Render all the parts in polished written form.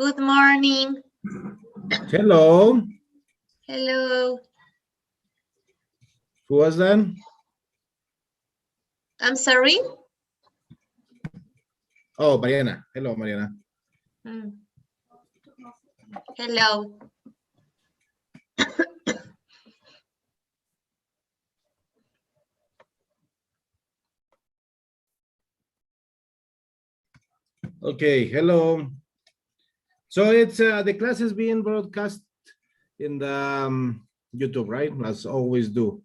Good morning. Hello. Hello. Who was that? I'm sorry. Oh, Mariana. Hello, Mariana. Hello. Okay, hello. So it's the class is being broadcast in the YouTube, right? As always do.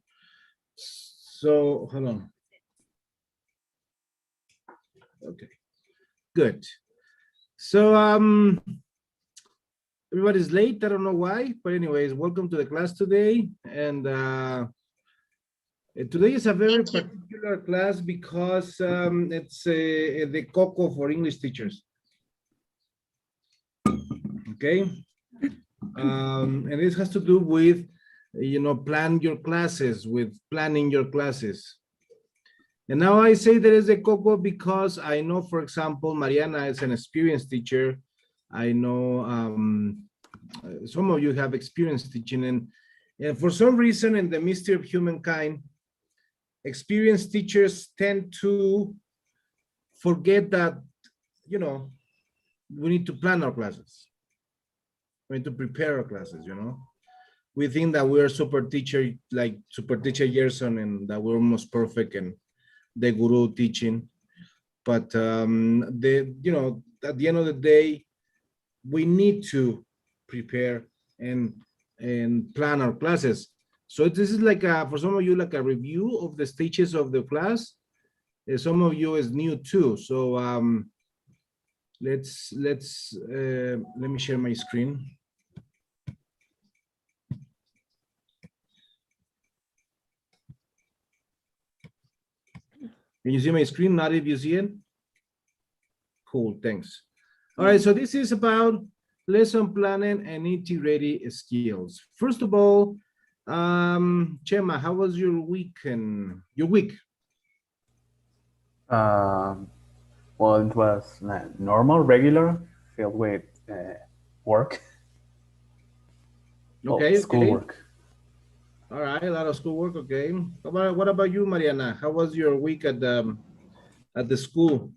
So hold on. Okay, good. So everybody's late. I don't know why, but anyways, welcome to the class today. And today is a very particular class because it's the cocoa for English teachers. Okay, and this has to do with, planning your classes, And now I say there is a cocoa because I know, for example, Mariana is an experienced teacher. I know some of you have experience teaching, and for some reason, in the mystery of humankind, experienced teachers tend to forget that, we need to plan our classes. We need to prepare our classes, We think that we're super teacher, like super teacher Gerson, and that we're almost perfect and the guru teaching. But at the end of the day, we need to prepare and plan our classes. So this is like for some of you, like a review of the stages of the class. Some of you is new too. So let me share my screen. Can you see my screen? Not if you see it. Cool, thanks. All right, so this is about lesson planning and nitty-gritty skills. First of all, Chema, how was your weekend? Your week? Well, it was normal, regular, filled with work. Okay, schoolwork. All right, a lot of schoolwork. Okay. What about you, Mariana? How was your week at the school?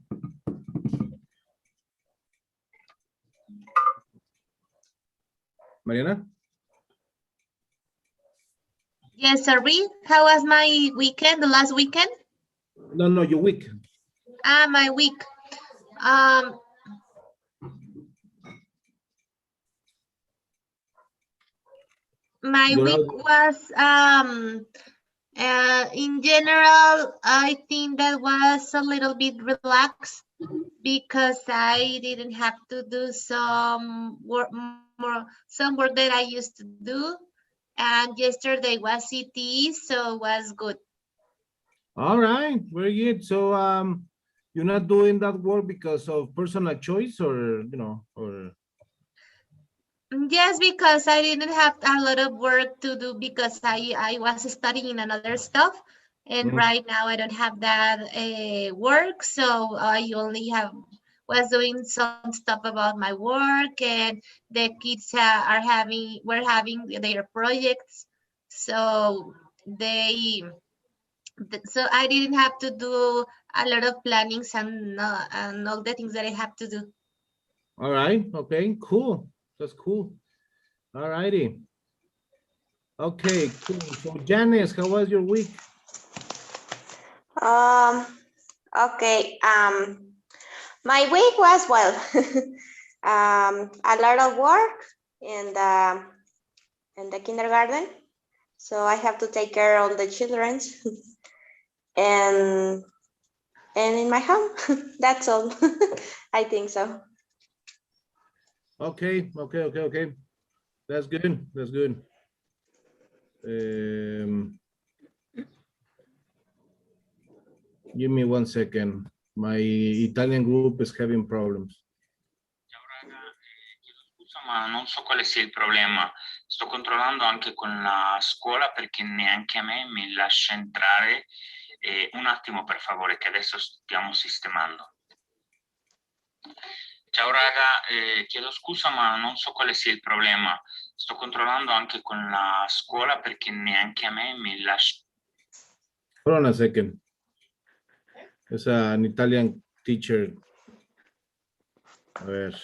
Mariana? Yes, sorry. How was my weekend, the last weekend? No, your week. My week. My week was, in general, I think that was a little bit relaxed because I didn't have to do some work that I used to do. And yesterday was CT, so it was good. All right, very good. So you're not doing that work because of personal choice, or or Yes, because I didn't have a lot of work to do because I was studying another stuff, and right now I don't have that work, so I only was doing some stuff about my work, and the kids were having their projects, so so I didn't have to do a lot of plannings and all the things that I have to do. All right, okay, cool. That's cool. All righty. Okay, cool. So Janice, how was your week? Okay. My week was well. A lot of work in the kindergarten, so I have to take care of the children, and in my home. That's all. I think so. Okay. That's good. That's good. Give me 1 second. My Italian group is having problems. Ciao raga, chiedo scusa ma non so quale sia il problema. Sto controllando anche con la scuola perché neanche a me mi lascia entrare. Un attimo per favore che adesso stiamo sistemando. Ciao raga, chiedo scusa ma non so quale sia il problema. Sto controllando anche con la scuola perché neanche a me mi lascia. Hold on a second. Es an Italian teacher. A ver.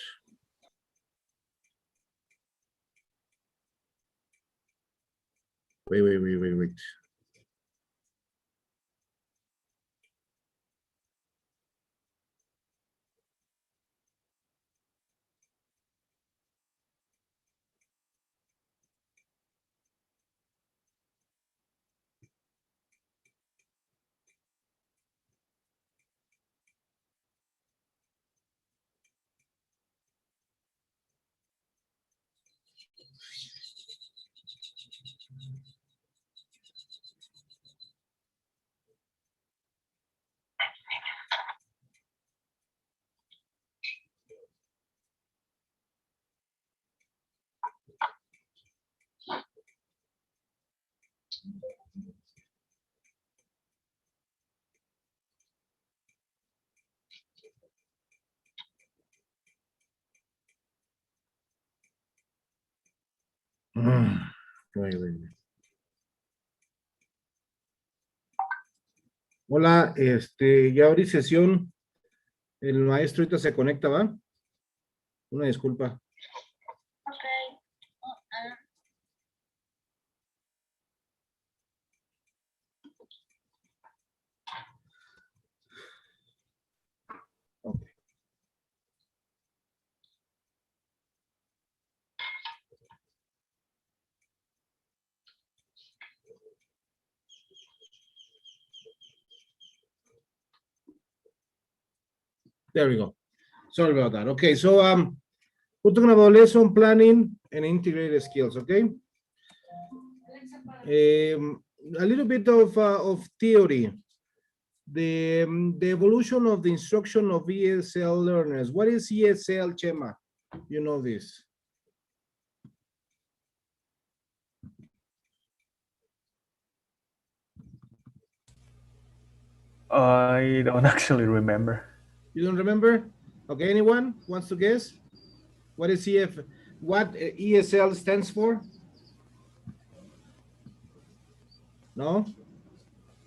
Wait. Wait. Hola, ya abrí sesión. El maestro ahorita se conecta, ¿va? Una disculpa. Okay. There we go. Sorry about that. Okay, so we're talking about lesson planning and integrated skills, okay? A little bit of theory. The evolution of the instruction of ESL learners. What is ESL, Chema? You know this. I don't actually remember. You don't remember? Okay, anyone wants to guess? What is what ESL stands for? No?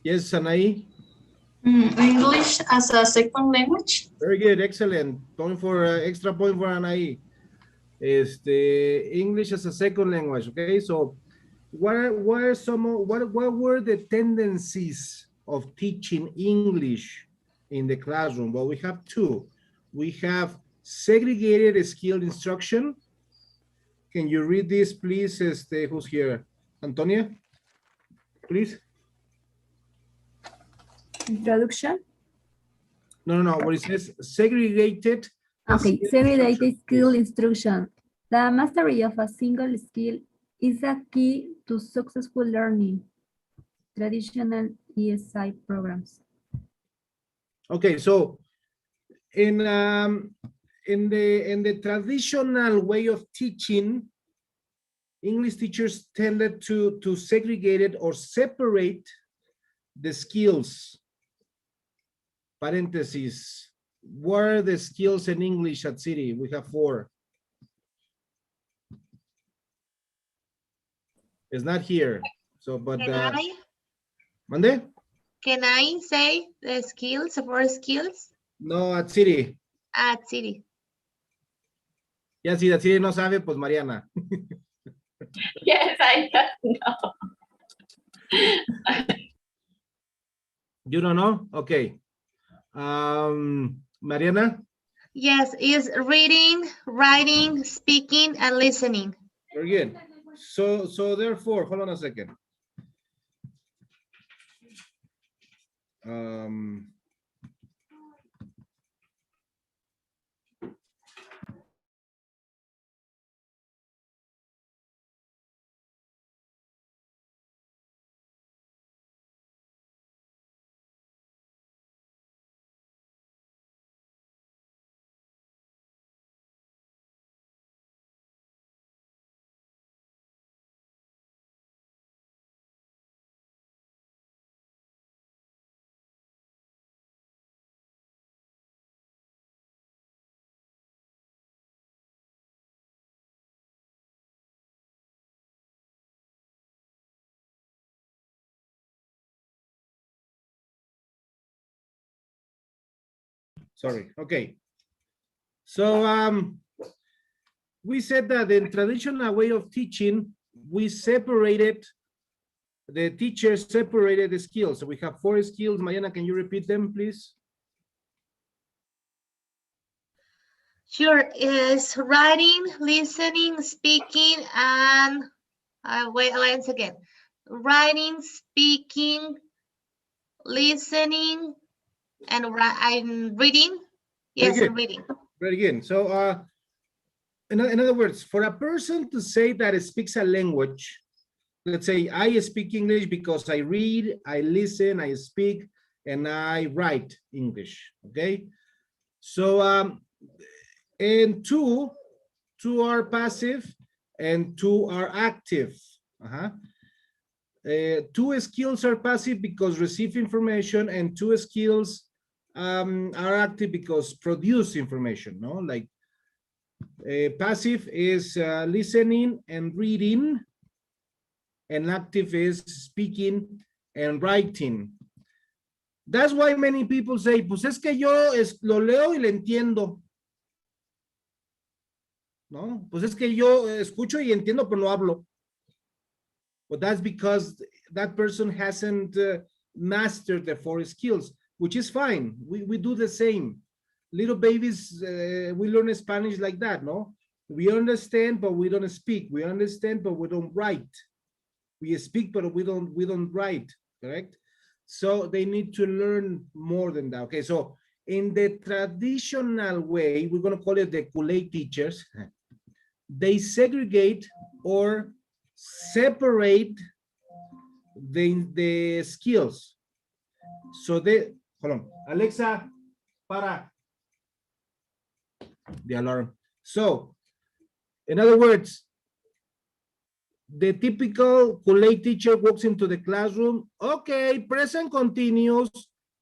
Yes, Sanaí? English as a second language. Very good, excellent. Point for extra point for Anaí. English as a second language. Okay, so what were the tendencies of teaching English in the classroom? Well, we have two. We have segregated skill instruction. Can you read this, please? Who's here? Antonia, please. Introduction. No. What it says, segregated. Okay, segregated skill instruction. The mastery of a single skill is a key to successful learning. Traditional ESI programs. Okay, so in the traditional way of teaching, English teachers tended to segregate it or separate the skills. Parentheses. What are the skills in English at City? We have 4. It's not here. So, but Mande? Can I say the skills, 4 skills? No, at City. At City. Ya si at City no sabe, pues Mariana. Yes, I know. You don't know? Okay. Mariana? Yes, is reading, writing, speaking, and listening. Very good. So therefore, hold on a second. Sorry. Okay. So we said that in traditional way of teaching, we separated, the teacher separated the skills. So we have 4 skills. Mariana, can you repeat them, please? Sure, is writing, listening, speaking, and wait, once again. Writing, speaking, listening, and I'm reading. Yes, and reading. Very good. So in other words, for a person to say that it speaks a language, let's say I speak English because I read, I listen, I speak, and I write English, okay? So, and two are passive and 2 are active. 2 skills are passive because receive information, and 2 skills are active because produce information, no? Like passive is listening and reading, and active is speaking and writing. That's why many people say, pues es que yo lo leo y le entiendo. ¿No? Pues es que yo escucho y entiendo, pero no hablo. But that's because that person hasn't mastered the 4 skills, which is fine. We do the same. Little babies, we learn Spanish like that, no? We understand, but we don't speak. We understand, but we don't write. We speak, but we don't write, correct? So they need to learn more than that. Okay, so in the traditional way, we're going to call it the Kool-Aid teachers. They segregate or separate the skills. So they, hold on, Alexa, para the alarm. So, in other words, the typical Kool-Aid teacher walks into the classroom. Okay, present continuous.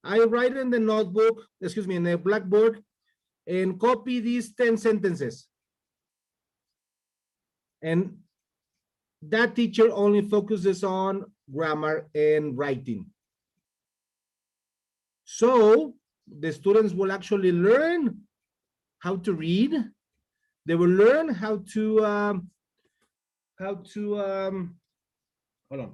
I write in the notebook, excuse me, in the blackboard, and copy these 10 sentences. And that teacher only focuses on grammar and writing. So the students will actually learn how to read. They will learn how to hold on.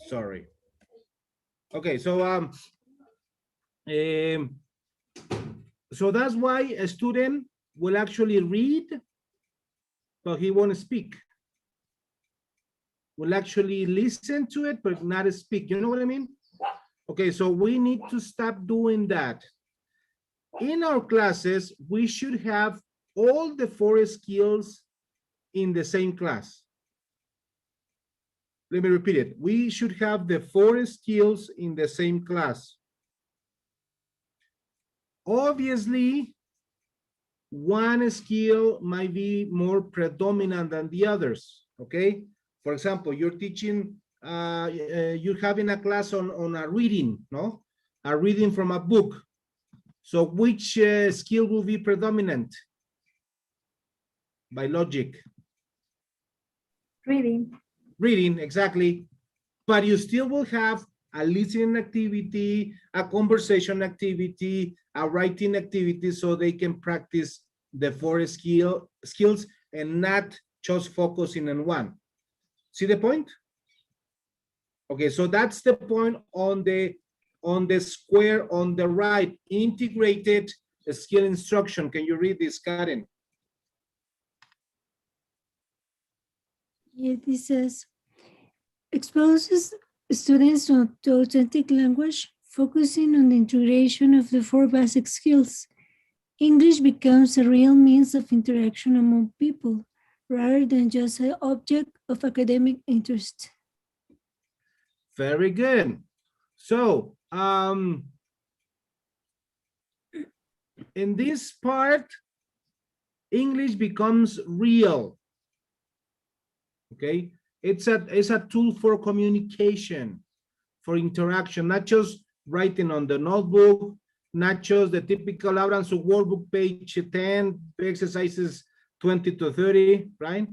Sorry. Okay, so so that's why a student will actually read, but he won't speak. Will actually listen to it, but not speak. You know what I mean? Okay, so we need to stop doing that. In our classes, we should have all the 4 skills in the same class. Let me repeat it. We should have the 4 skills in the same class. Obviously, one skill might be more predominant than the others, okay? For example, you're teaching, you're having a class on a reading, no? A reading from a book. So which skill will be predominant? By logic. Reading. Reading, exactly. But you still will have a listening activity, a conversation activity, a writing activity, so they can practice the 4 skills and not just focusing on one. See the point? Okay, so that's the point on the square on the right, integrated skill instruction. Can you read this, Karen? Yeah, this says, exposes students to authentic language, focusing on the integration of the 4 basic skills. English becomes a real means of interaction among people, rather than just an object of academic interest. Very good. So, in this part, English becomes real. Okay, It's a tool for communication, for interaction, not just writing on the notebook, not just the typical abran su workbook page 10, exercises 20 to 30, right?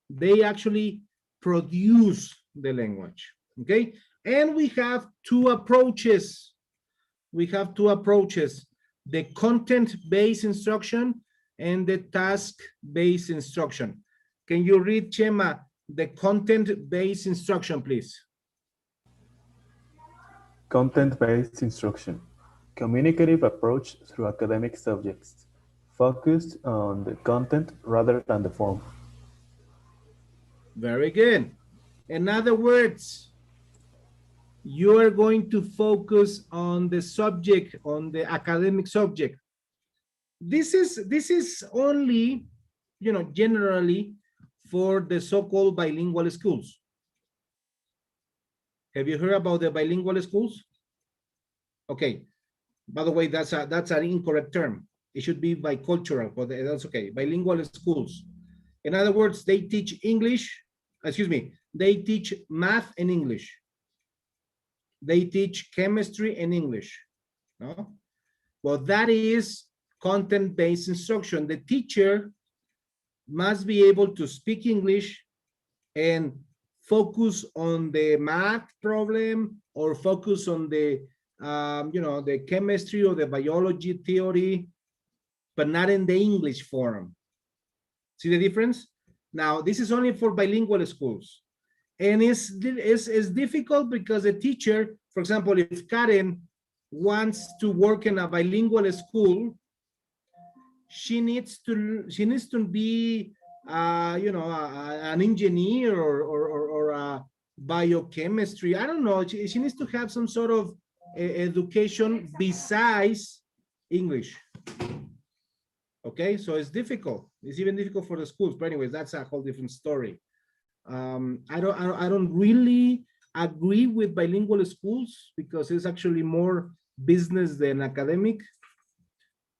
They actually produce the language, okay? And we have two approaches. The content-based instruction and the task-based instruction. Can you read, Chema, the content-based instruction, please? Content-based instruction. Communicative approach through academic subjects. Focused on the content rather than the form. Very good. In other words, you are going to focus on the subject, on the academic subject. This is only, generally for the so-called bilingual schools. Have you heard about the bilingual schools? Okay. By the way, that's an incorrect term. It should be bicultural, but that's okay. Bilingual schools. In other words, they teach they teach math and English. They teach chemistry and English. No? Well, that is content-based instruction. The teacher must be able to speak English and focus on the math problem or focus on the the chemistry or the biology theory, but not in the English form. See the difference? Now, this is only for bilingual schools. And it's difficult because the teacher, for example, if Karen wants to work in a bilingual school, she needs to be an engineer or a biochemistry. I don't know. She needs to have some sort of education besides English. Okay, so it's difficult. It's even difficult for the schools. But anyways, that's a whole different story. I don't really agree with bilingual schools because it's actually more business than academic.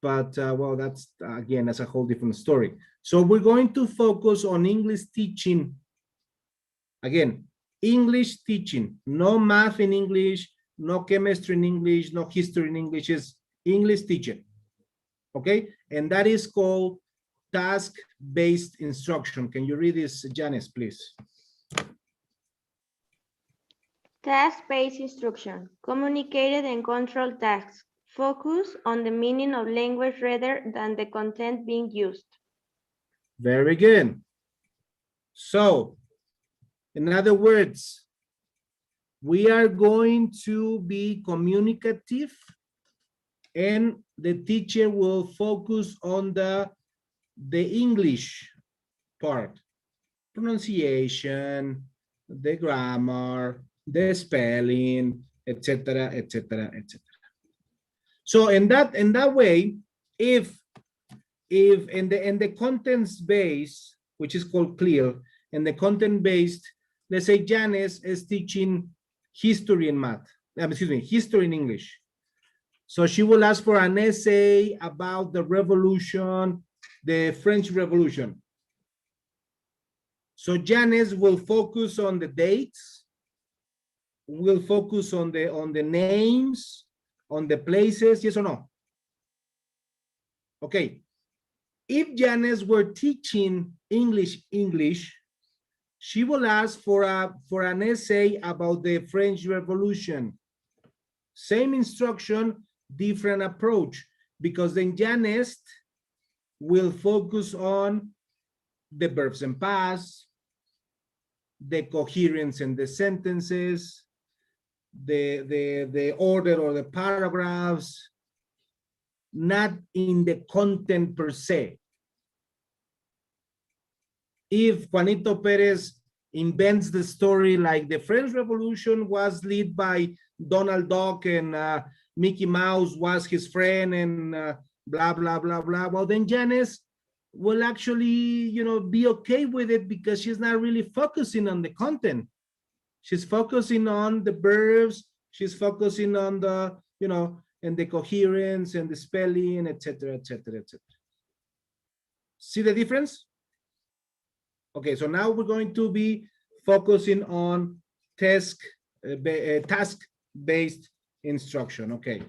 But well, that's again, that's a whole different story. So we're going to focus on English teaching. Again, English teaching, no math in English, no chemistry in English, no history in English, is English teaching. Okay, and that is called task-based instruction. Can you read this, Janice, please? Task-based instruction. Communicated and controlled tasks. Focus on the meaning of language rather than the content being used. Very good. So, in other words, we are going to be communicative and the teacher will focus on the English part, pronunciation, the grammar, the spelling, etc., etc., etc. So in that way, if in the contents base, which is called clear, and the content based, let's say Janice is teaching history in math, history in English. So she will ask for an essay about the revolution, the French Revolution. So Janice will focus on the dates, will focus on the names, on the places, yes or no? Okay. If Janice were teaching English, she will ask for an essay about the French Revolution. Same instruction, different approach, because then Janice will focus on the verbs and past, the coherence in the sentences, the order or the paragraphs, not in the content per se. If Juanito Perez invents the story like the French Revolution was led by Donald Duck and Mickey Mouse was his friend and blah, blah, blah, blah, well, then Janice will actually, be okay with it because she's not really focusing on the content. She's focusing on the verbs. She's focusing on the, and the coherence and the spelling, etc., etc., etc. See the difference? Okay, so now we're going to be focusing on task-based instruction. Okay.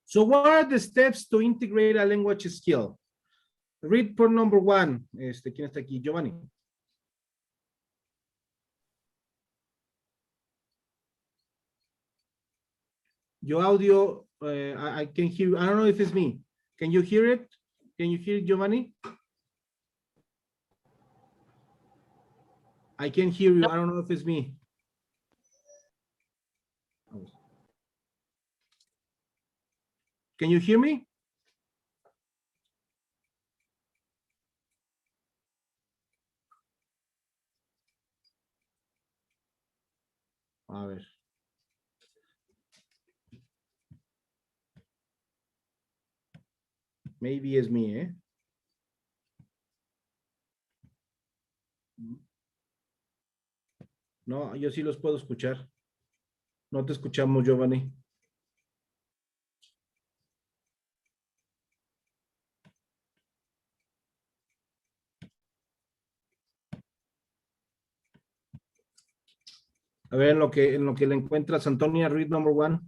So what are the steps to integrate a language skill? Read por number 1. ¿Quién está aquí? Giovanni. Your audio, I can hear. I don't know if it's me. Can you hear it? Can you hear it, Giovanni? I can hear you. I don't know if it's me. Can you hear me? A ver. Maybe it's me, eh? No, yo sí los puedo escuchar. No te escuchamos, Giovanni. A ver, en lo que le encuentras, Antonia, read number 1.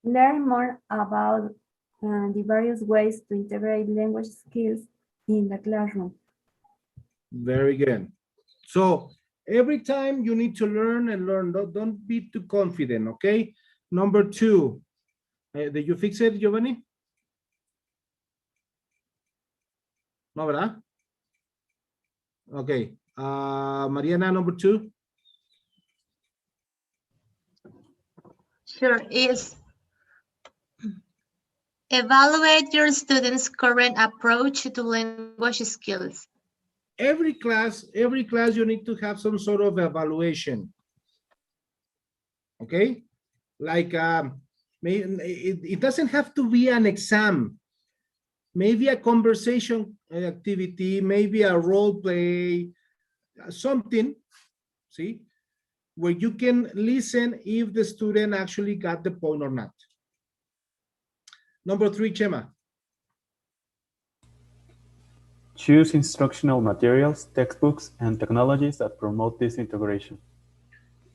Learn more about the various ways to integrate language skills in the classroom. Very good. So every time you need to learn and learn. Don't be too confident, okay? Number 2. Did you fix it, Giovanni? No, ¿verdad? Okay. Mariana, number 2. Sure, is evaluate your students' current approach to language skills. Every class you need to have some sort of evaluation. Okay? Like it doesn't have to be an exam. Maybe a conversation activity, maybe a role play, something, see, where you can listen if the student actually got the point or not. Number 3, Chema. Choose instructional materials, textbooks, and technologies that promote this integration.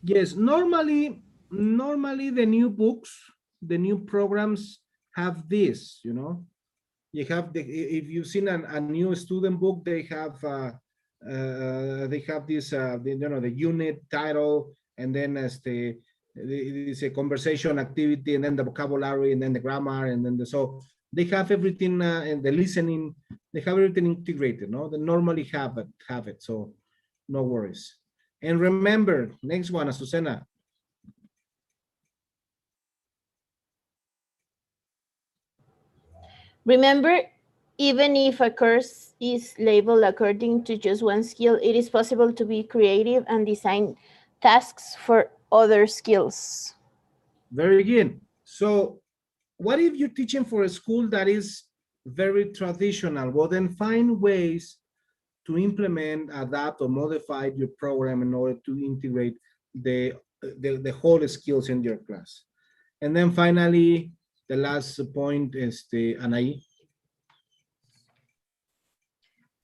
Yes, normally the new books, the new programs have this, you know. You have if you've seen a new student book, they have this the unit title, and then it's a conversation activity, and then the vocabulary, and then the grammar, and then so they have everything, and the listening, they have everything integrated. No, they normally have it, so no worries. And remember, next one, Azucena. Remember, even if a course is labeled according to just one skill, it is possible to be creative and design tasks for other skills. Very good. So what if you're teaching for a school that is very traditional? Well, then find ways to implement, adapt, or modify your program in order to integrate the whole skills in your class. And then finally, the last point is Anaí.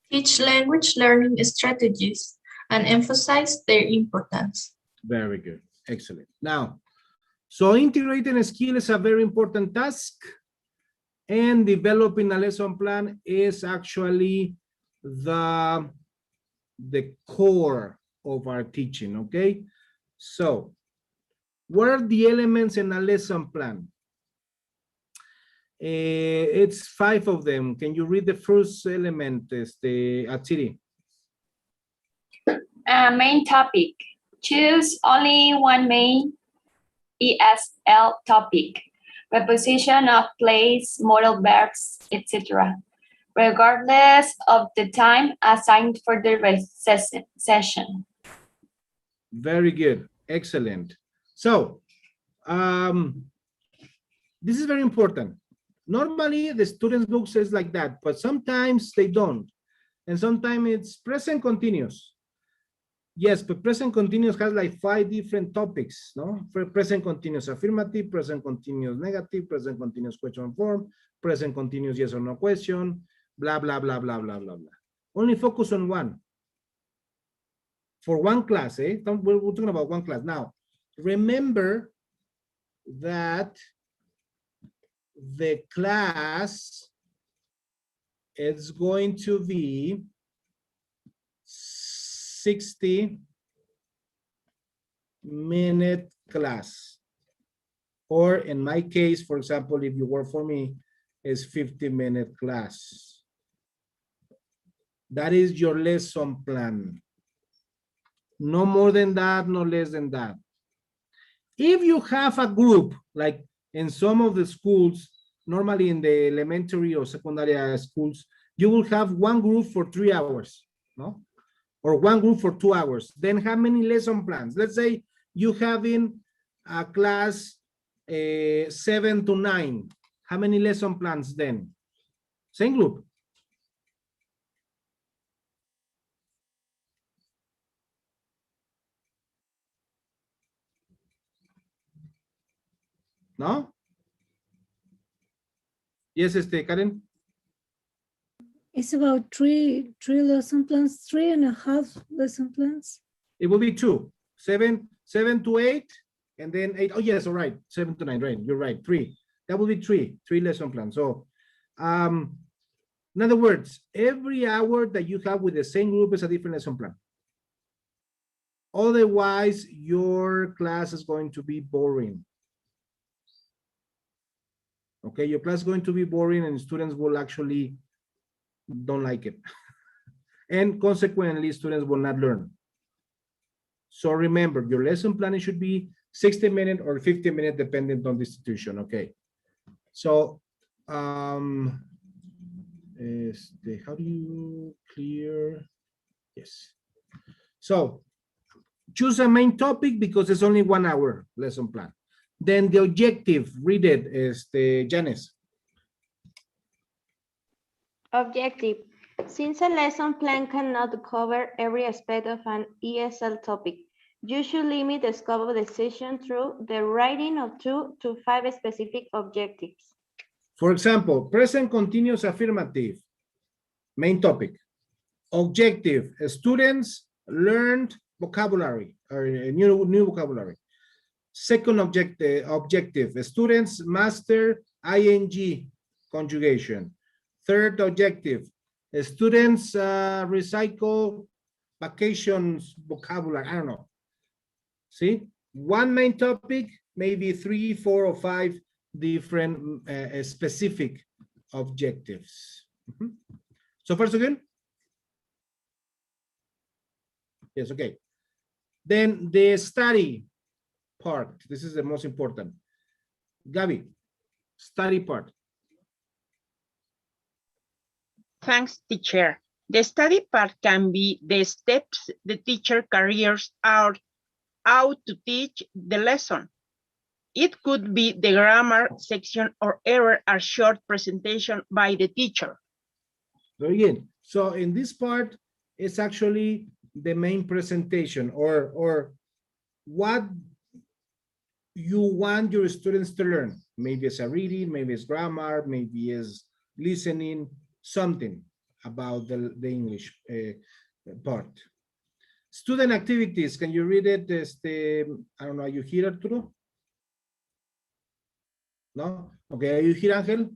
Teach language learning strategies and emphasize their importance. Very good. Excellent. Now, so integrating a skill is a very important task, and developing a lesson plan is actually the core of our teaching, okay? So, what are the elements in a lesson plan? It's 5 of them. Can you read the first element, Atsiri? Main topic. Choose only one main ESL topic. Preposition of place, modal verbs, etc. Regardless of the time assigned for the session. Very good. Excellent. So, this is very important. Normally, the student's book says like that, but sometimes they don't. And sometimes it's present continuous. Yes, but present continuous has like 5 different topics, no? For present continuous affirmative, present continuous negative, present continuous question form, present continuous yes or no question, blah, blah, blah, blah, blah, blah, blah. Only focus on one. For one class, eh? We're talking about one class. Now, remember that the class is going to be 60-minute class. Or in my case, for example, if you work for me, is 50-minute class. That is your lesson plan. No more than that, no less than that. If you have a group, like in some of the schools, normally in the elementary or secondary schools, you will have one group for 3 hours, no? Or one group for 2 hours. Then how many lesson plans? Let's say you have in a class 7 to 9. How many lesson plans then? Same group. No? Yes, Karen? It's about three lesson plans, 3.5 lesson plans. It will be 2, 7 to 8, and then 8. Oh, yes, all right. 7 to 9, right? You're right. 3. That will be 3 lesson plans. So, in other words, every hour that you have with the same group is a different lesson plan. Otherwise, your class is going to be boring. Okay, your class is going to be boring and students will actually don't like it. And consequently, students will not learn. So remember, your lesson planning should be 60-minute or 50-minute, depending on the institution, okay? So, how do you clear? Yes. So, choose a main topic because it's only 1 hour lesson plan. Then the objective, read it, Janice. Objective. Since a lesson plan cannot cover every aspect of an ESL topic, you should limit the scope of the session through the writing of 2 to 5 specific objectives. For example, present continuous affirmative, main topic. Objective, students learned vocabulary or new vocabulary. Second objective, students master ing conjugation. Third objective, students recycle vacations vocabulary. I don't know. See, one main topic, maybe 3, 4, or 5 different specific objectives. So far, so good? Yes, okay. Then the study part. This is the most important. Gabi, study part. Thanks, teacher. The study part can be the steps the teacher carries out to teach the lesson. It could be the grammar section or error a short presentation by the teacher. Very good. So in this part, it's actually the main presentation or what you want your students to learn. Maybe it's a reading, maybe it's grammar, maybe it's listening, something about the English part. Student activities, can you read it? I don't know, are you here, Arturo? No? Okay, are you here, Angel?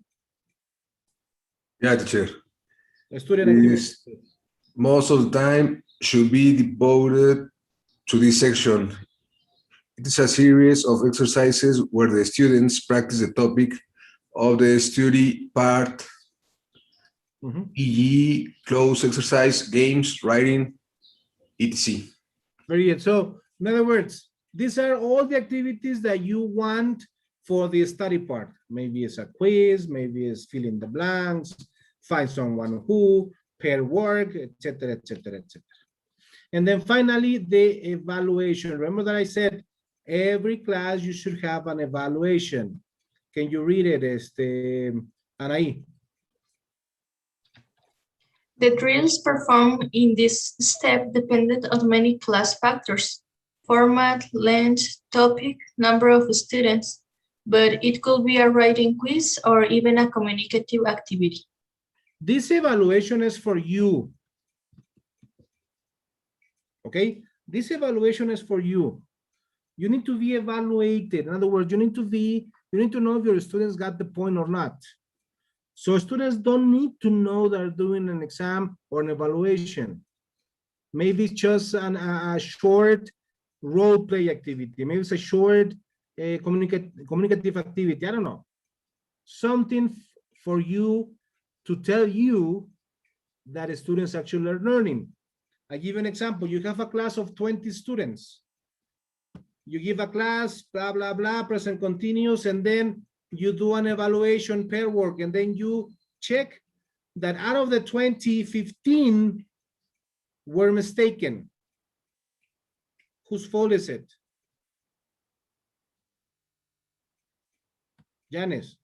Yeah, teacher. Student activities. Most of the time should be devoted to this section. It is a series of exercises where the students practice the topic of the study part, e.g., close exercise, games, writing, etc. Very good. So, in other words, these are all the activities that you want for the study part. Maybe it's a quiz, maybe it's fill in the blanks, find someone who, pair work, etc., etc., etc. And then finally, the evaluation. Remember that I said every class you should have an evaluation. Can you read it, Anaí? The drills performed in this step depended on many class factors: format, length, topic, number of students, but it could be a writing quiz or even a communicative activity. This evaluation is for you. Okay, this evaluation is for you. You need to be evaluated. In other words, you need to know if your students got the point or not. So students don't need to know they're doing an exam or an evaluation. Maybe it's just a short role play activity. Maybe it's a short communicative activity. I don't know. Something for you to tell you that students actually are learning. I give an example. You have a class of 20 students. You give a class, blah, blah, blah, present continuous, and then you do an evaluation pair work, and then you check that out of the 20, 15 were mistaken. Whose fault is it? Janice.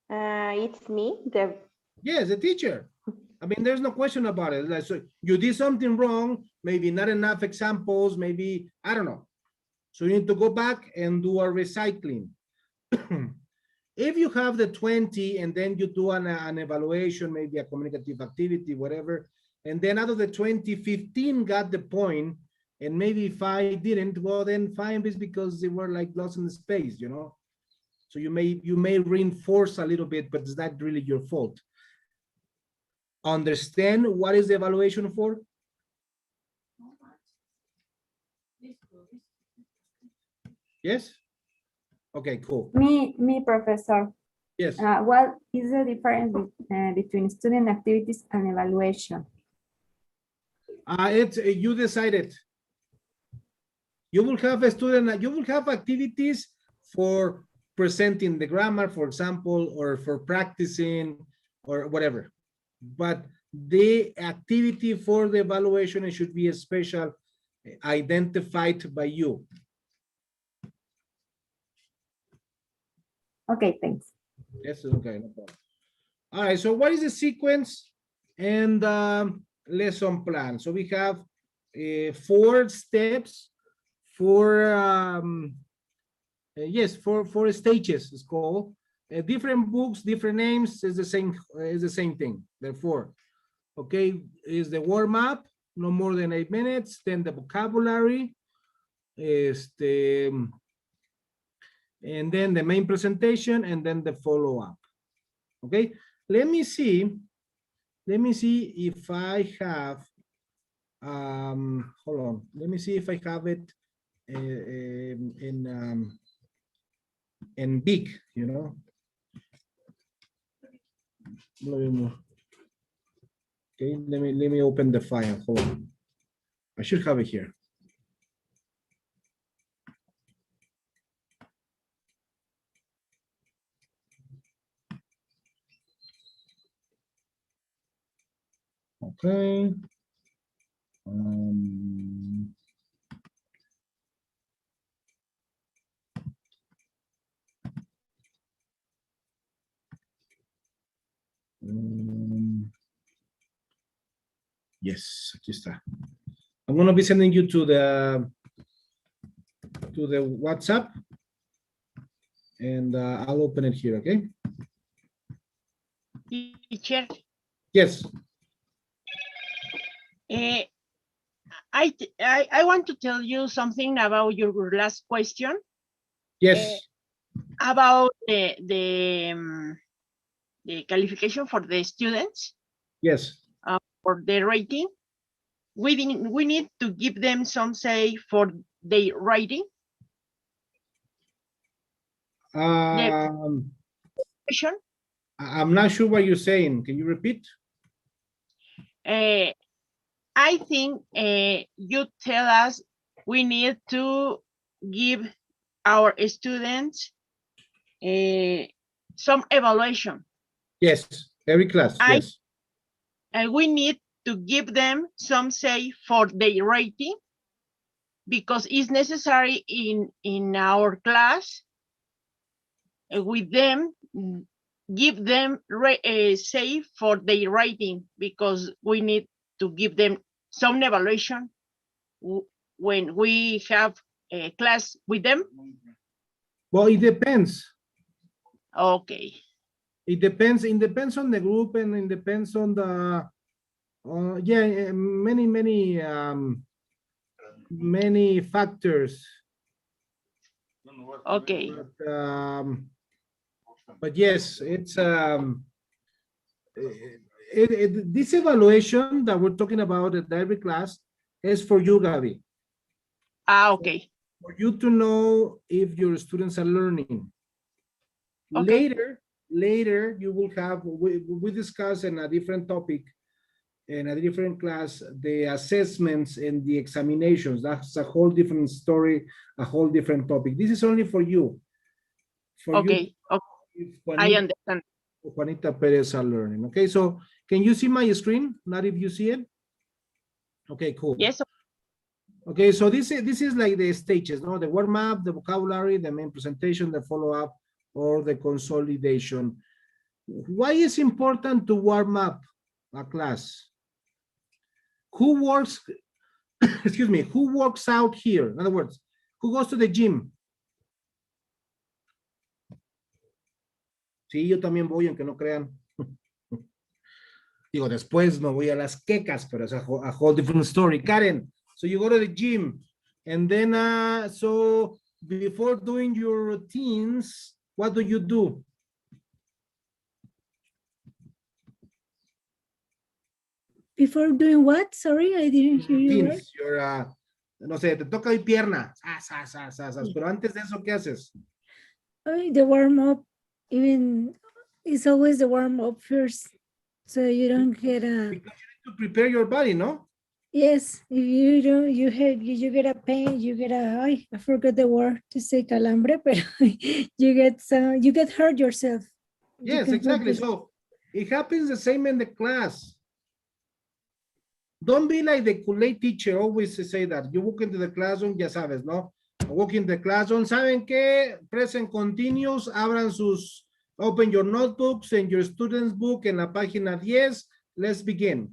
It's me. Yes, the teacher. I mean, there's no question about it. Like, so you did something wrong, maybe not enough examples, maybe, I don't know. So you need to go back and do a recycling. If you have the 20 and then you do an evaluation, maybe a communicative activity, whatever, and then out of the 20, 15 got the point, and maybe 5 didn't, well, then 5 is because they were like lost in the space, you know? So you may reinforce a little bit, but it's not really your fault. Understand what is the evaluation for? Yes? Okay, cool. Me, professor. Yes. What is the difference between student activities and evaluation? It's you decided. You will have a student, you will have activities for presenting the grammar, for example, or for practicing or whatever. But the activity for the evaluation, it should be a special identified by you. Okay, thanks. Yes, okay, no problem. All right, so what is the sequence and lesson plan? So we have 4 steps, 4 yes, 4 stages. It's called different books, different names. Is the same thing. Therefore, okay, is the warm up, no more than 8 minutes. Then the vocabulary, and then the main presentation, and then the follow-up. Okay, let me see if I have, hold on, let me see if I have it in big, you know. Okay, let me open the file. Hold on. I should have it here. Okay. Yes, aquí está. I'm going to be sending you to the WhatsApp, and I'll open it here, okay? Teacher, Yes. I want to tell you something about your last question. Yes. About the qualification for the students. Yes. For the rating. We need to give them some say for their writing. I'm not sure what you're saying. Can you repeat? I think you tell us we need to give our students some evaluation. Yes, every class, yes. And we need to give them some say for their rating, because it's necessary in our class with them, give them say for their writing, because we need to give them some evaluation when we have a class with them. Well, it depends. Okay. It depends on the group, and it depends on Yeah, many factors. Okay. But yes, it's this evaluation that we're talking about at every class is for you, Gabi, Okay. for you to know if your students are learning. Okay. Later you will have, we discuss in a different topic, in a different class, the assessments and the examinations. That's a whole different story, a whole different topic. This is only for you. For you, Okay. Okay. I understand. Juanita Perez are learning. Okay, so can you see my screen? Not if you see it? Okay, cool. Yes. Okay, so this is like the stages, no? The warm-up, the vocabulary, the main presentation, the follow-up, or the consolidation. Why is important to warm up a class? Who works, excuse me, who works out here? In other words, who goes to the gym? Sí, yo también voy, aunque no crean. Digo, después me voy a las quecas, pero es a whole different story. Karen, so you go to the gym, and then, so before doing your routines, what do you do? Before doing what? Sorry, I didn't hear you right. Routines, your, no sé, te toca hoy pierna, pero antes de eso, ¿qué haces? The warm up, even it's always the warm up first, so you don't get a. Because you need to prepare your body, no? Yes, if you don't, you get a pain, you get a. I forgot the word to say calambre, but you get hurt yourself. Yes, exactly. So it happens the same in the class. Don't be like the Kool-Aid teacher always say that. You walk into the classroom, ya sabes, ¿no? Walk in the classroom, ¿saben qué? Present continuous, abran sus, open your notebooks and your student's book en la página 10. Let's begin.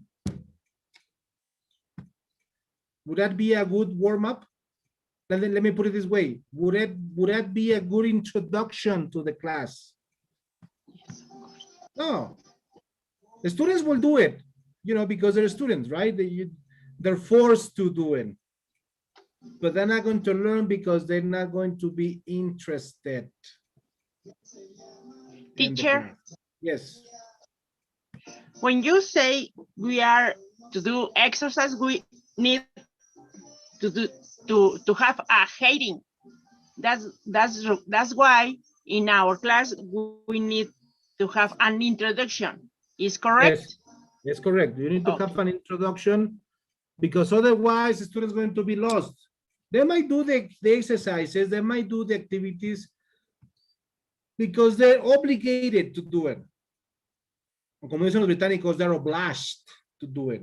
Would that be a good warm-up? Let me put it this way. Would that be a good introduction to the class? No. The students will do it, you know, because they're students, right? They're forced to do it. But they're not going to learn because they're not going to be interested. Teacher? Yes. When you say we are to do exercise, we need to have a heading. That's why in our class we need to have an introduction. Is correct? Yes, it's correct. You need to have an introduction because otherwise the student's going to be lost. They might do the exercises, they might do the activities because they're obligated to do it. Como dicen los británicos, they're obliged to do it.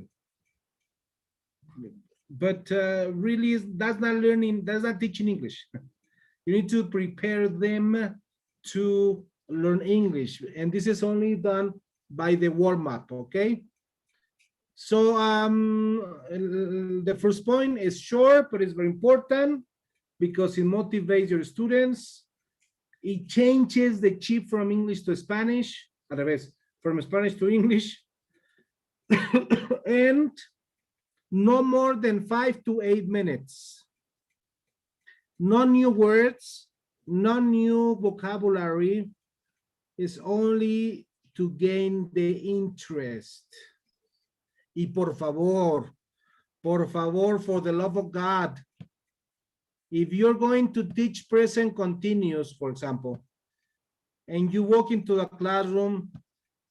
But really, that's not learning, that's not teaching English. You need to prepare them to learn English. And this is only done by the warm-up, okay? So the first point is short, but it's very important because it motivates your students. It changes the chip from English to Spanish, at the revés, from Spanish to English. And no more than 5 to 8 minutes. No new words, no new vocabulary. Is only to gain the interest. Y por favor, for the love of God, if you're going to teach present continuous, for example, and you walk into the classroom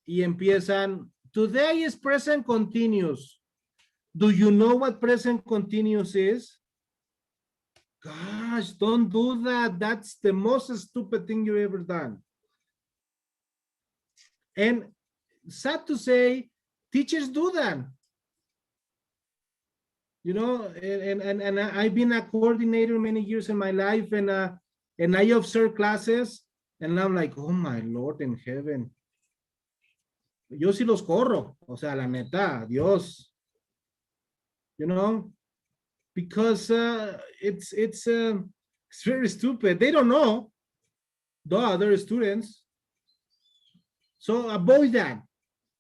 y empiezan, today is present continuous. Do you know what present continuous is? Gosh, don't do that. That's the most stupid thing you've ever done. And sad to say, teachers do that. You know, and I've been a coordinator many years in my life, and I observe classes, and I'm like, oh my Lord in heaven. Yo sí los corro, o sea, la neta, Dios. You know, because it's very stupid. They don't know the other students. So avoid that.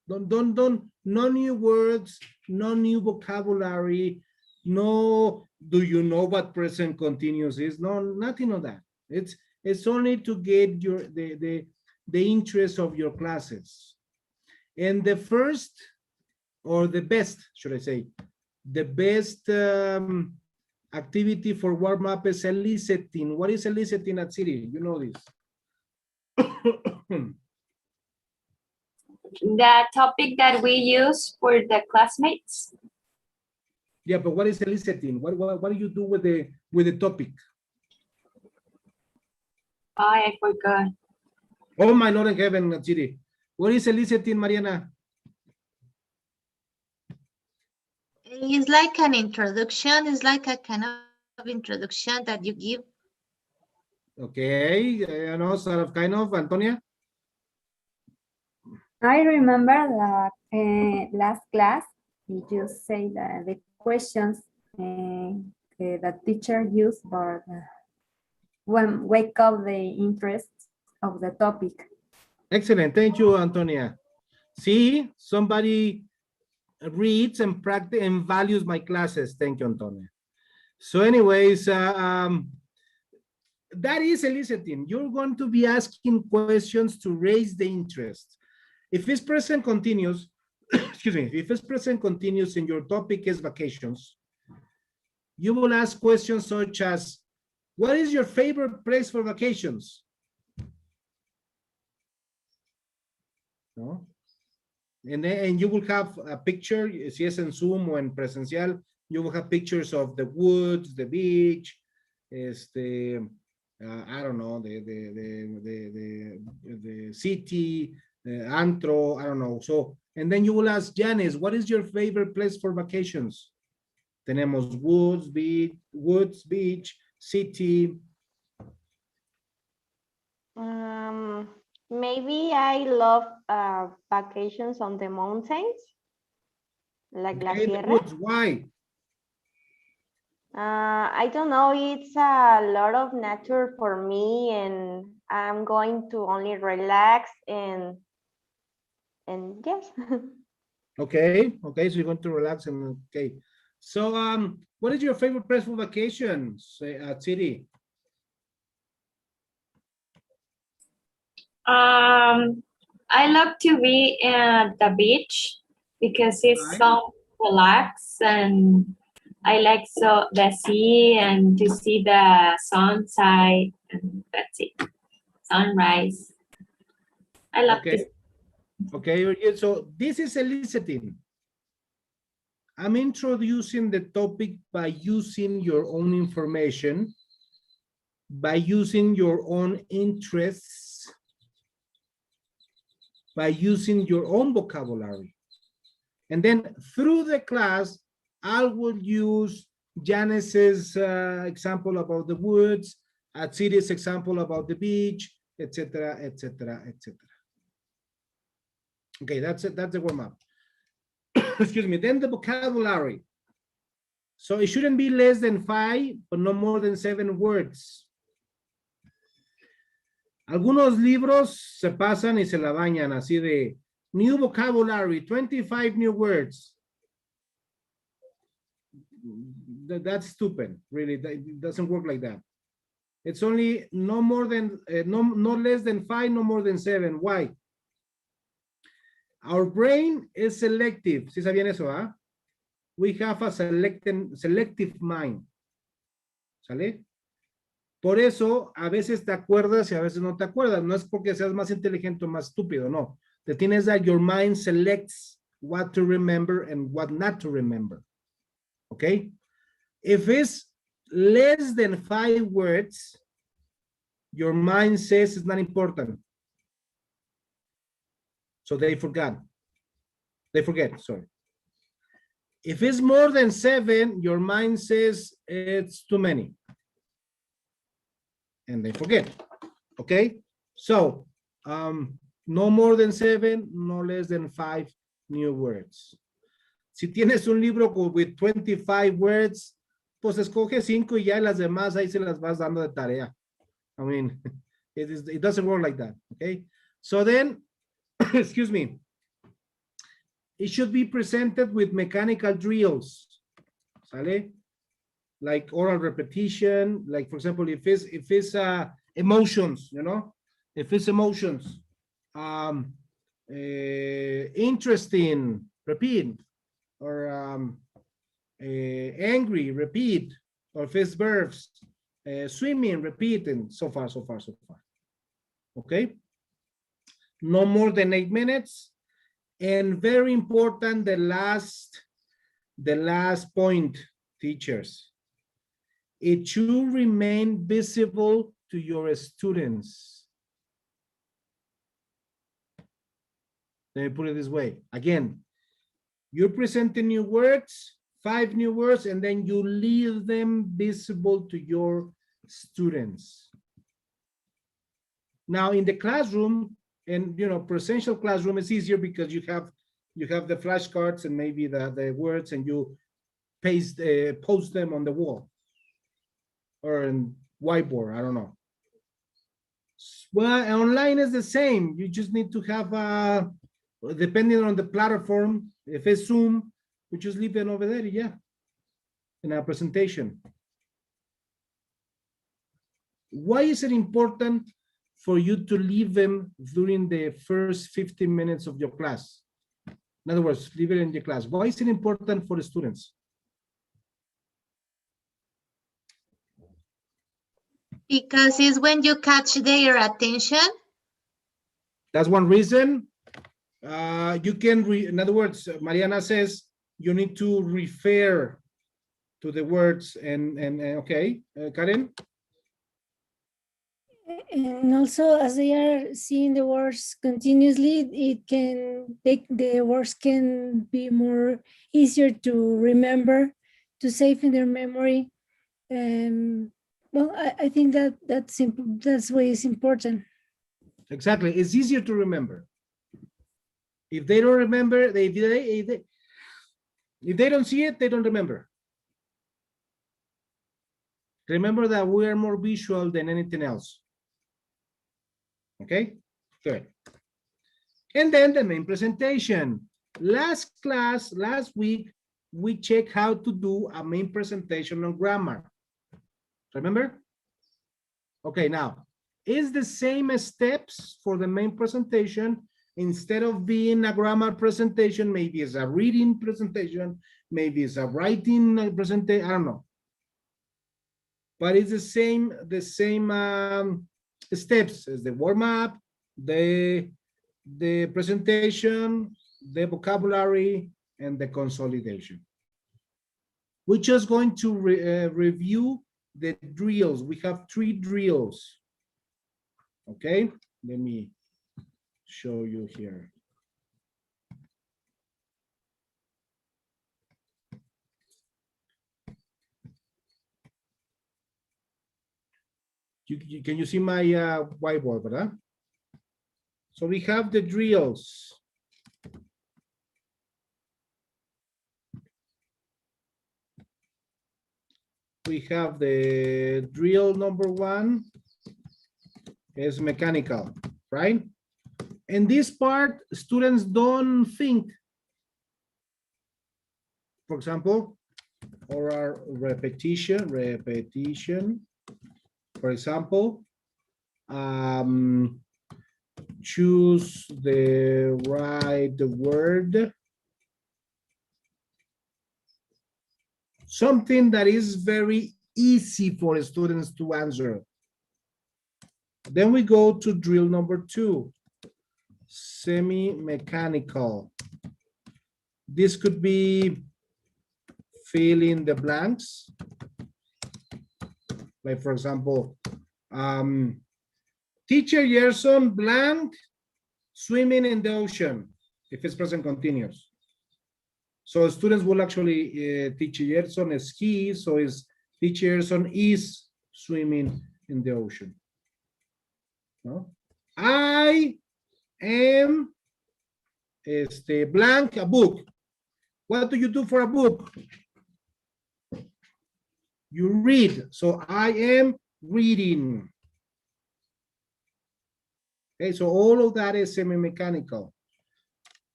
Don't, no new words, no new vocabulary, no, do you know what present continuous is? No, nothing of that. It's only to get the interest of your classes. And the first, or the best, should I say, the best activity for warm-up is eliciting. What is eliciting at City? You know this. The topic that we use for the classmates. Yeah, but what is eliciting? What do you do with the topic? I forgot. Oh my Lord in heaven, Chiri. What is eliciting, Mariana? It's like an introduction. It's like a kind of introduction that you give. Okay, I know, sort of, kind of, Antonia. I remember that last class, you say that the questions the teacher used, but when wake up the interest of the topic. Excellent, thank you, Antonia. See, somebody reads and practice and values my classes. Thank you, Antonia. So anyways, that is eliciting. You're going to be asking questions to raise the interest. If it's present continuous, excuse me, if it's present continuous and your topic is vacations, you will ask questions such as, what is your favorite place for vacations? No? And you will have a picture, si es en Zoom o en presencial, you will have pictures of the woods, the beach, I don't know, the city, antro, I don't know. So, and then you will ask Janice, what is your favorite place for vacations? Tenemos woods, beach, city. Maybe I love vacations on the mountains, like La Okay, the Sierra. woods, why? I don't know, it's a lot of nature for me, and I'm going to only relax and yes. Okay, okay, so you're going to relax and okay. So what is your favorite place for vacations at City? I love to be at the beach because it's so relaxed, and I like so the sea and to see the sunset, and that's it. Sunrise. I love Okay. Okay, so this is eliciting. I'm introducing the topic by using your own information, by using your own interests, by using your own vocabulary. And then through the class, I will use Janice's example about the woods, Atsiri's example about the beach, etc., etc., etc. Okay, that's it. That's the warm-up. Excuse me. Then the vocabulary. So it shouldn't be less than 5, but no more than 7 words. Algunos libros se pasan y se la bañan así de new vocabulary, 25 new words. That's stupid, really. It doesn't work like that. It's only no more than, no less than 5, no more than 7. Why? Our brain is selective. ¿Sí sabían eso, ah? We have a selective mind. ¿Sale? Por eso, a veces te acuerdas y a veces no te acuerdas. No es porque seas más inteligente o más estúpido, no. The thing is that your mind selects what to remember and what not to remember. Okay? If it's less than 5 words, your mind says it's not important. So they forgot. They forget, sorry. If it's more than 7, your mind says it's too many. And they forget, okay? So, no more than 7, no less than 5 new words. Si tienes un libro with 25 words, pues escoge 5 y ya las demás ahí se las vas dando de tarea. I mean, it doesn't work like that, okay? So then, excuse me. it should be presented with mechanical drills. ¿Sale? Like oral repetition, like for example, if it's emotions, you know, if it's emotions, interesting, repeat, or angry, repeat, or if it's verbs, swimming, repeat, and so far. Okay, no more than 8 minutes. And very important, the last point, teachers. It should remain visible to your students. Let me put it this way. Again, you're presenting new words, 5 new words, and then you leave them visible to your students. Now in the classroom, and you know, presential classroom is easier because you have the flashcards and maybe the words, and you post them on the wall or in whiteboard, I don't know. Well, online is the same. You just need to have depending on the platform, if it's Zoom, we just leave it over there, yeah, in our presentation. Why is it important for you to leave them during the first 15 minutes of your class? In other words, leave it in your class. Why is it important for the students? Because it's when you catch their attention. That's one reason. You can, in other words, Mariana says you need to refer to the words and okay, Karen? And also, as they are seeing the words continuously, the words can be more easier to remember, to save in their memory. Well, I think that's why it's important. Exactly, it's easier to remember. If they don't remember, if they don't see it, they don't remember. Remember that we are more visual than anything else. Okay, good. And then the main presentation. Last week, we checked how to do a main presentation on grammar. Remember? Okay, now, it's the same steps for the main presentation. Instead of being a grammar presentation, maybe it's a reading presentation, maybe it's a writing presentation, I don't know. But it's the same steps as the warm-up, the presentation, the vocabulary, and the consolidation. We're just going to review the drills. We have 3 drills. Okay, let me show you here. Can you see my whiteboard, right? So we have the drills. We have the drill number 1 is mechanical, right? And this part, students don't think. For example, oral repetition. For example, choose the right word. Something that is very easy for students to answer. Then we go to drill number 2, semi-mechanical. This could be fill in the blanks. Like for example, teacher Gerson blank swimming in the ocean, if it's present continuous. So students will actually teacher Gerson is he, so is teacher Gerson is swimming in the ocean. No? I am blank a book. What do you do for a book? You read. So I am reading. Okay, so all of that is semi-mechanical.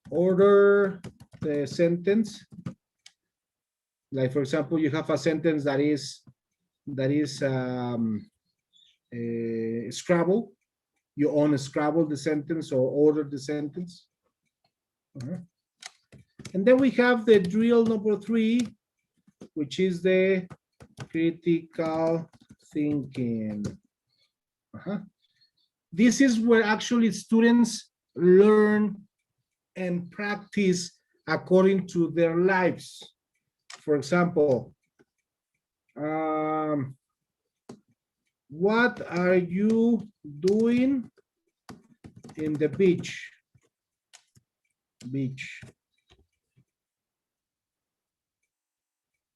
Order the sentence. Like for example, you have a sentence that is Scrabble. You own Scrabble the sentence or order the sentence. And then we have the drill number 3, which is the critical thinking. This is where actually students learn and practice according to their lives. For example, what are you doing in the beach? Beach.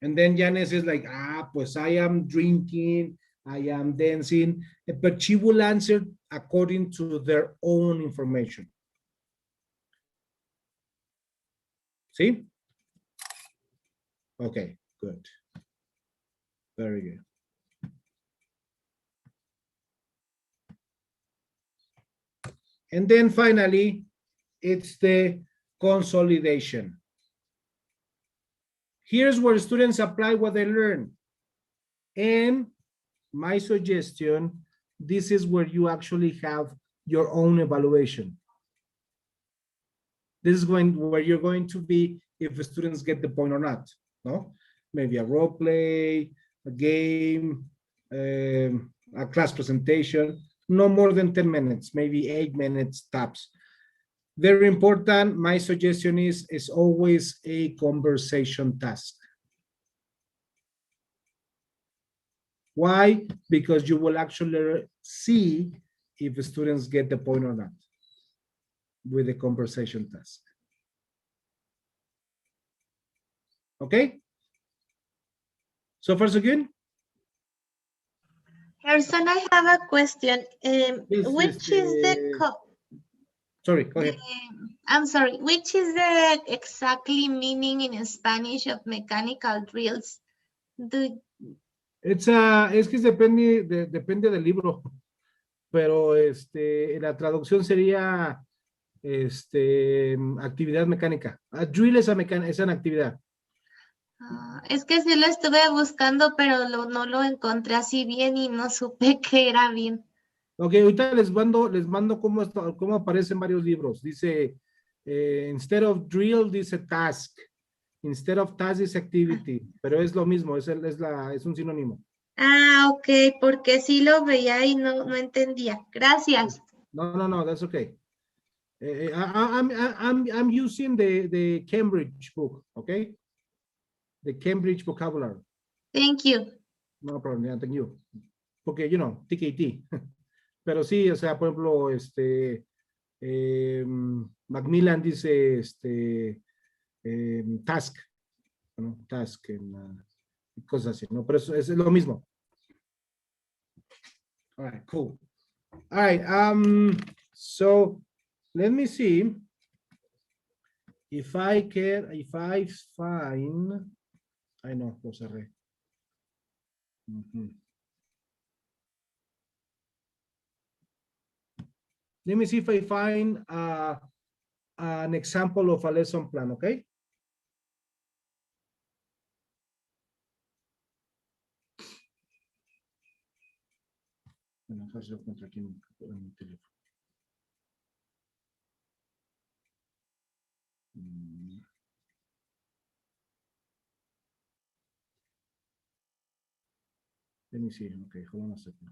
And then Janice is like, pues I am drinking, I am dancing, but she will answer according to their own information. See? Okay, good. Very good. And then finally, it's the consolidation. Here's where students apply what they learn. And my suggestion, this is where you actually have your own evaluation. This is where you're going to be if the students get the point or not. No? Maybe a role play, a game, a class presentation, no more than 10 minutes, maybe 8 minutes tops. Very important, my suggestion is always a conversation task. Why? Because you will actually see if the students get the point or not with the conversation task. Okay? So far so good? Harrison, I have a question. Which is the sorry, go ahead. I'm sorry, which is the exactly meaning in Spanish of mechanical drills? Es que depende del libro, pero la traducción sería actividad mecánica. A drill es una actividad. Es que sí lo estuve buscando, pero no lo encontré así bien y no supe que era bien. Ok, ahorita les mando cómo aparecen varios libros. Dice, instead of drill, dice task. Instead of task, dice activity. Pero es lo mismo, es un sinónimo. Ok, porque sí lo veía y no entendía. Gracias. No, that's okay. I'm using the Cambridge book, okay? The Cambridge vocabulary. Thank you. No problem, yeah, thank you. Porque, TKT. Pero sí, o sea, por ejemplo, Macmillan dice, task, ¿no? Task, cosas así, ¿no? Pero eso es lo mismo. All right, cool. All right, so let me see if I find, I know, lo cerré. Let me see if I find an example of a lesson plan, okay? Bueno, a ver si lo encuentro aquí en mi teléfono. Let me see. Okay, hold on a second.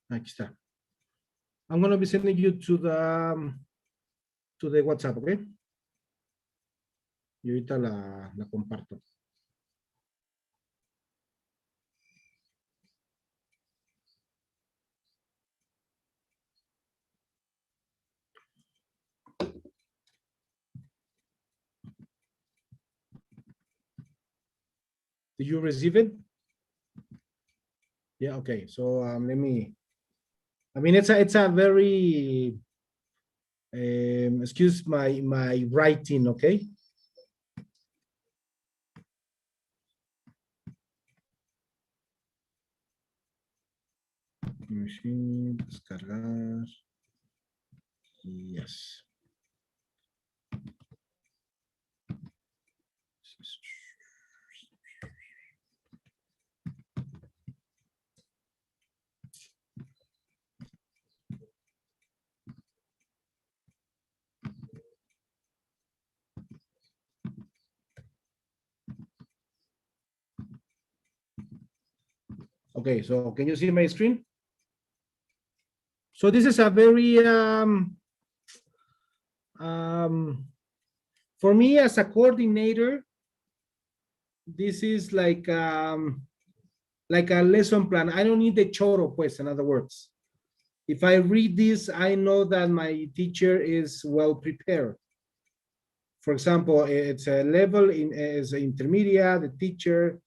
Aquí está. I'm going to be sending you to the WhatsApp, okay? Y ahorita la comparto. Did you receive it? Yeah, okay. So let me, I mean, it's a very, excuse my writing, okay? Machine, descargar. Yes. Okay, so can you see my screen? So this is a very, for me as a coordinator, this is like a lesson plan. I don't need the choro, pues, in other words. If I read this, I know that my teacher is well prepared. For example, it's a level is intermediate, the teacher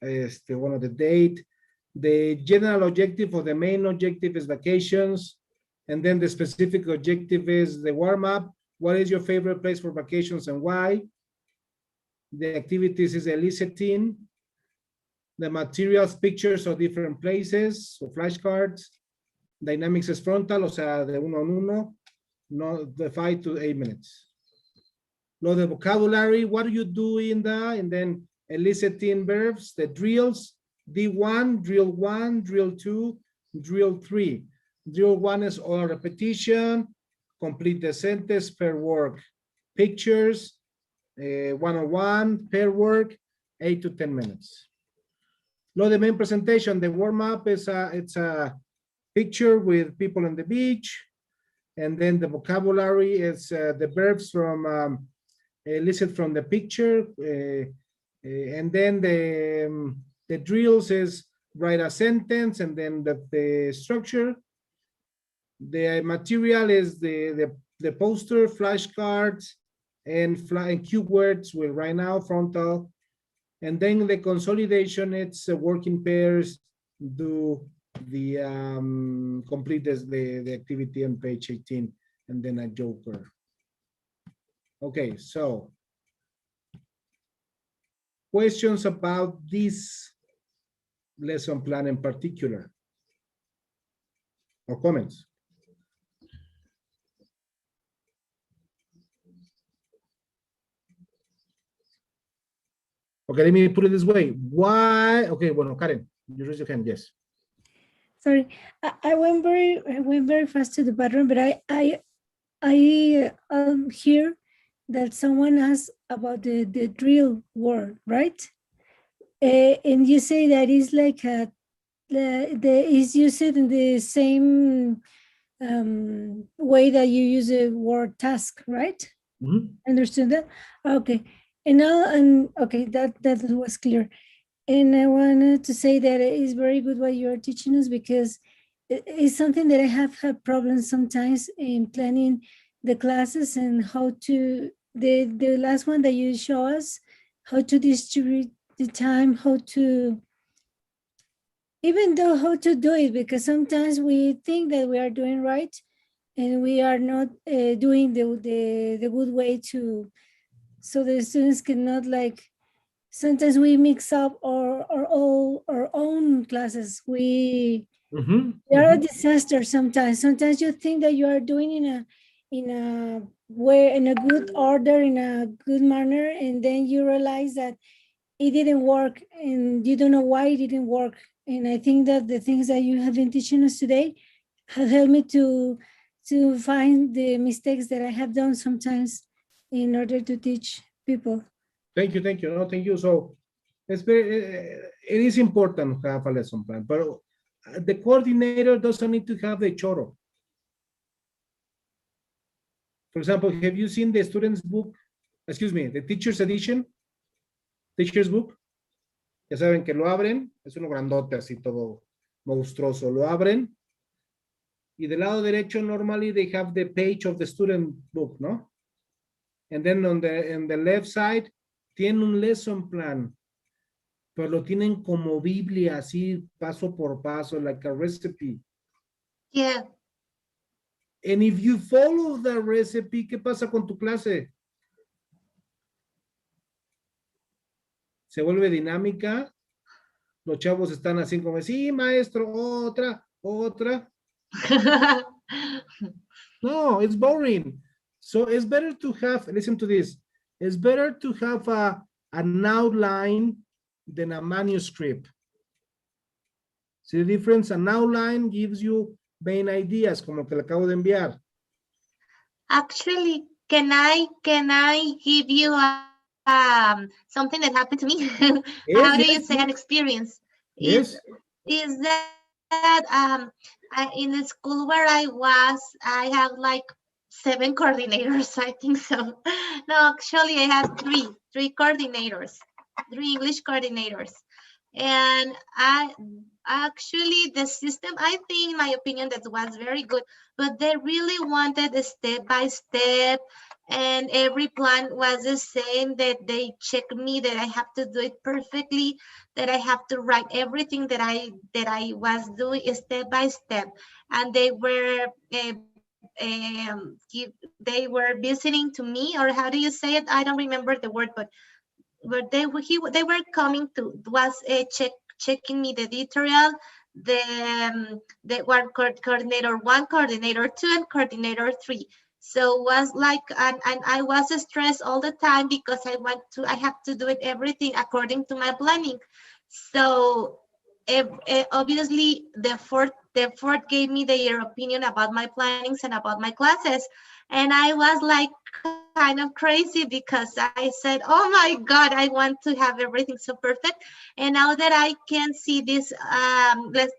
is the one of the date. The general objective or the main objective is vacations. And then the specific objective is the warm-up. What is your favorite place for vacations and why? The activities is eliciting. The materials, pictures of different places, so flashcards. Dynamics is frontal, o sea, de uno en uno, no, the 5 to 8 minutes. Lo de vocabulary, what do you do in the, and then eliciting verbs, the drills, D1, drill 1, drill 2, drill 3. Drill 1 is all repetition, complete the sentence, pair work. Pictures, one-on-one, pair work, 8 to 10 minutes. Lo de main presentation, the warm-up is it's a picture with people on the beach, and then the vocabulary is the verbs from listed from the picture, and then the drills is write a sentence, and then the structure. The material is the poster, flashcards, and keywords with right now frontal, and then the consolidation. It's working pairs. Do the complete the activity on page 18, and then a joker. Okay, so questions about this lesson plan in particular, or comments? Okay, let me put it this way. Why? Okay, bueno, Karen, you raise your hand. Yes. Sorry, I went very fast to the bathroom, but I hear that someone asked about the drill word, right? And you say that is like is used in the same way that you use the word task, right? Mm-hmm. Understood that? Okay. And now, okay, that was clear. And I wanted to say that it is very good what you're teaching us, because it's something that I have had problems sometimes in planning the classes, and how to, the last one that you show us, how to distribute the time, how to, even though how to do it, because sometimes we think that we are doing right and we are not doing the good way to, so the students cannot, like, sometimes we mix up our own classes. We are a disaster sometimes. Sometimes you think that you are doing in a way, in a good order, in a good manner, and then you realize that it didn't work, and you don't know why it didn't work. And I think that the things that you have been teaching us today have helped me to find the mistakes that I have done sometimes in order to teach people. Thank you, thank you. No, thank you. So it's very, it is important to have a lesson plan, but the coordinator doesn't need to have the choro. For example, have you seen the student's book? Excuse me, the teacher's edition? Teacher's book? Ya saben que lo abren, es uno grandote, así todo monstruoso. Lo abren, y del lado derecho, normally they have the page of the student book, ¿no? And then on the left side, tiene un lesson plan. pero lo tienen como Biblia, así paso por paso, like a recipe. Yeah. And if you follow the recipe, ¿qué pasa con tu clase? Se vuelve dinámica. Los chavos están así como, sí, maestro, otra. No, it's boring. So it's better to have, listen to this, it's better to have an outline than a manuscript. See the difference? An outline gives you main ideas, como que le acabo de enviar. Actually, can I give you something that happened to me? How do you say an experience? Yes. Is that in the school where I was, I have like 7 coordinators, I think so. No, actually I have three coordinators, 3 English coordinators. And actually the system, I think, in my opinion, that was very good, but they really wanted a step by step, and every plan was the same, that they check me, that I have to do it perfectly, that I have to write everything that I was doing step by step. And they were they were listening to me, or how do you say it? I don't remember the word, but they were coming to was checking me the editorial, the coordinator 1, coordinator 2, and coordinator 3. So was like, and I was stressed all the time because I have to do it everything according to my planning. So obviously the fourth gave me their opinion about my plannings and about my classes, and I was like kind of crazy because I said, oh my God, I want to have everything so perfect. And now that I can see this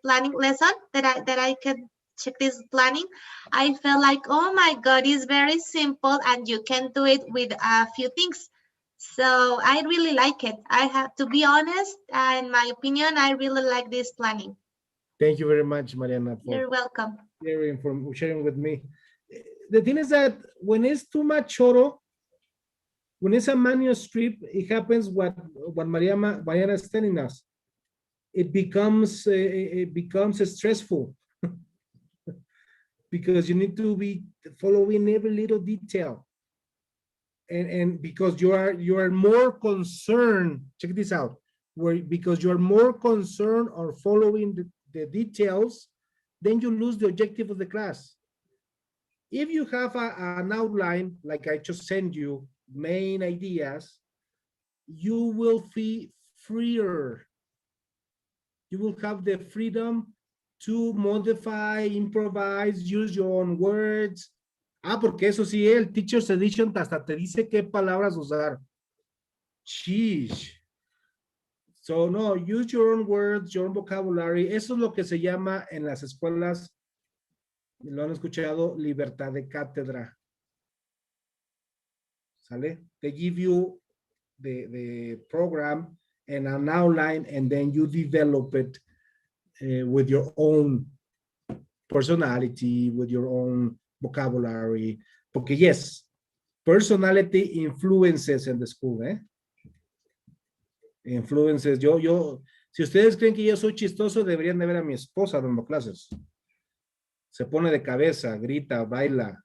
planning lesson, that I can check this planning, I felt like, oh my God, it's very simple and you can do it with a few things. So I really like it. I have to be honest, in my opinion, I really like this planning. Thank you very much, Mariana, for You're welcome. sharing with me. The thing is that when it's too much choro, when it's a manuscript, it happens what Mariana is telling us. It becomes stressful because you need to be following every little detail, and because you are more concerned. Check this out. Because you are more concerned or following the details, then you lose the objective of the class. If you have an outline, like I just sent you, main ideas, you will feel freer. You will have the freedom to modify, improvise, use your own words. Porque eso sí, el Teacher's Edition hasta te dice qué palabras usar. Sheesh. So, no, use your own words, your own vocabulary. Eso es lo que se llama en las escuelas, lo han escuchado, libertad de cátedra. ¿Sale? They give you the program and an outline, and then you develop it with your own personality, with your own vocabulary. Porque yes, personality influences in the school, Influences. Si ustedes creen que yo soy chistoso, deberían de ver a mi esposa dando clases. Se pone de cabeza, grita, baila.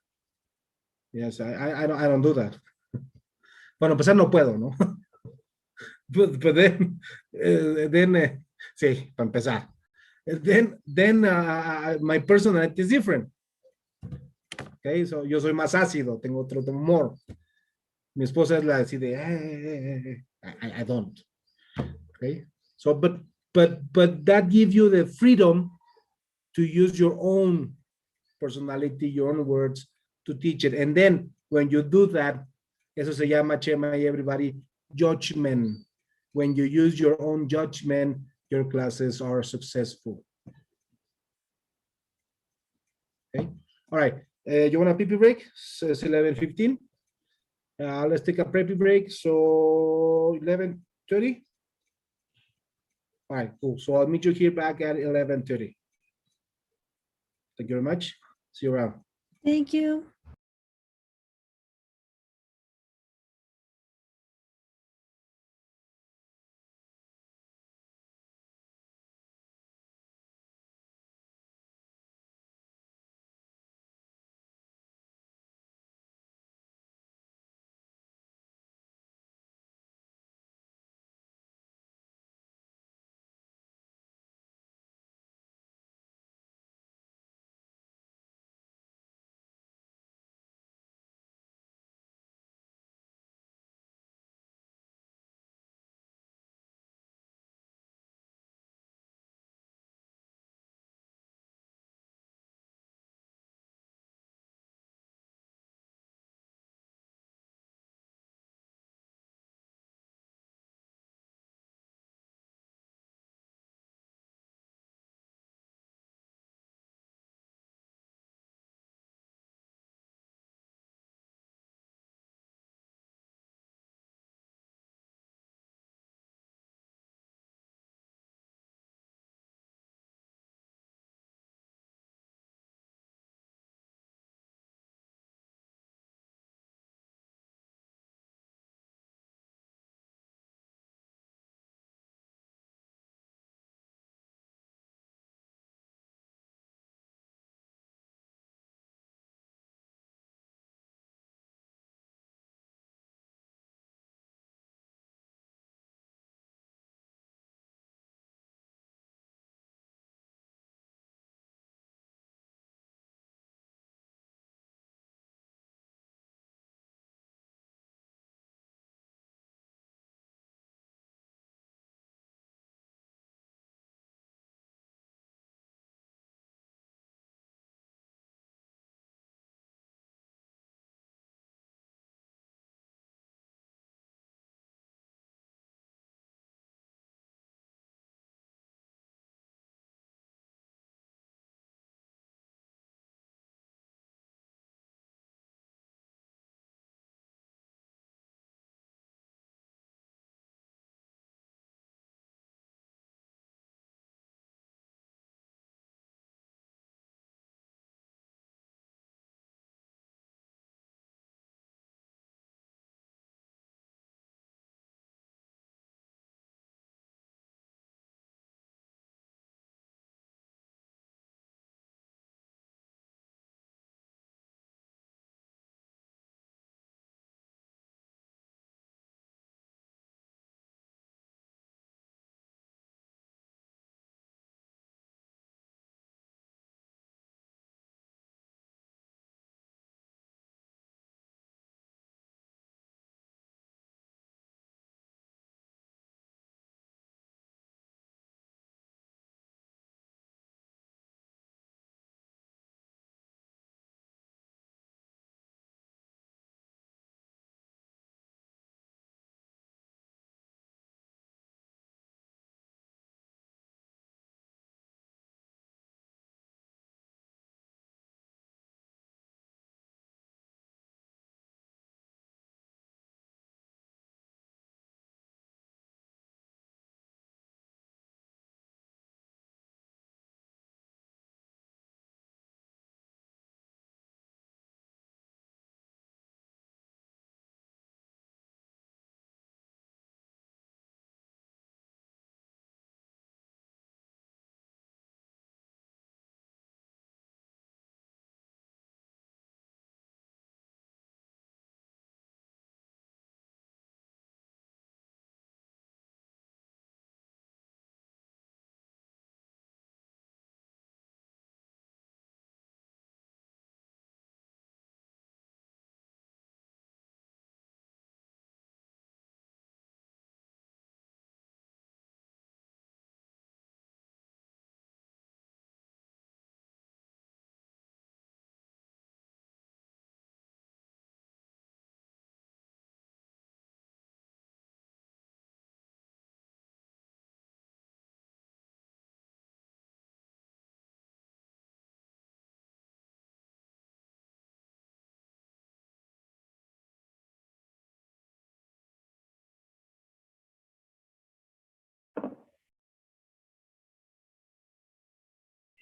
Yes, I don't do that. Bueno, empezar no puedo, ¿no? But then, sí, para empezar. Then my personality is different. Okay, so yo soy más ácido, tengo otro humor. Mi esposa es la así de, I don't. Okay, so but that gives you the freedom to use your own personality, your own words to teach it. And then when you do that, eso se llama, Chema y everybody, judgment. When you use your own judgment, your classes are successful. Okay, all right. You want a pee break? So it's 11:15. Let's take a preppy break. So 11:30. All right, cool. So I'll meet you here back at 11:30. Thank you very much. See you around. Thank you.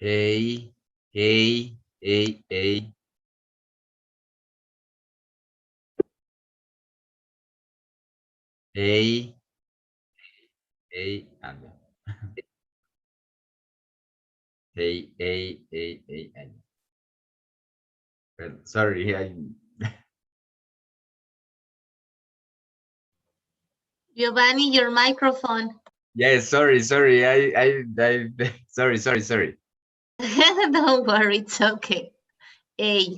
A, A, A, A. A, A, and A. Well, sorry, Giovanni, your microphone. yes, sorry, sorry. Don't worry, it's okay. A.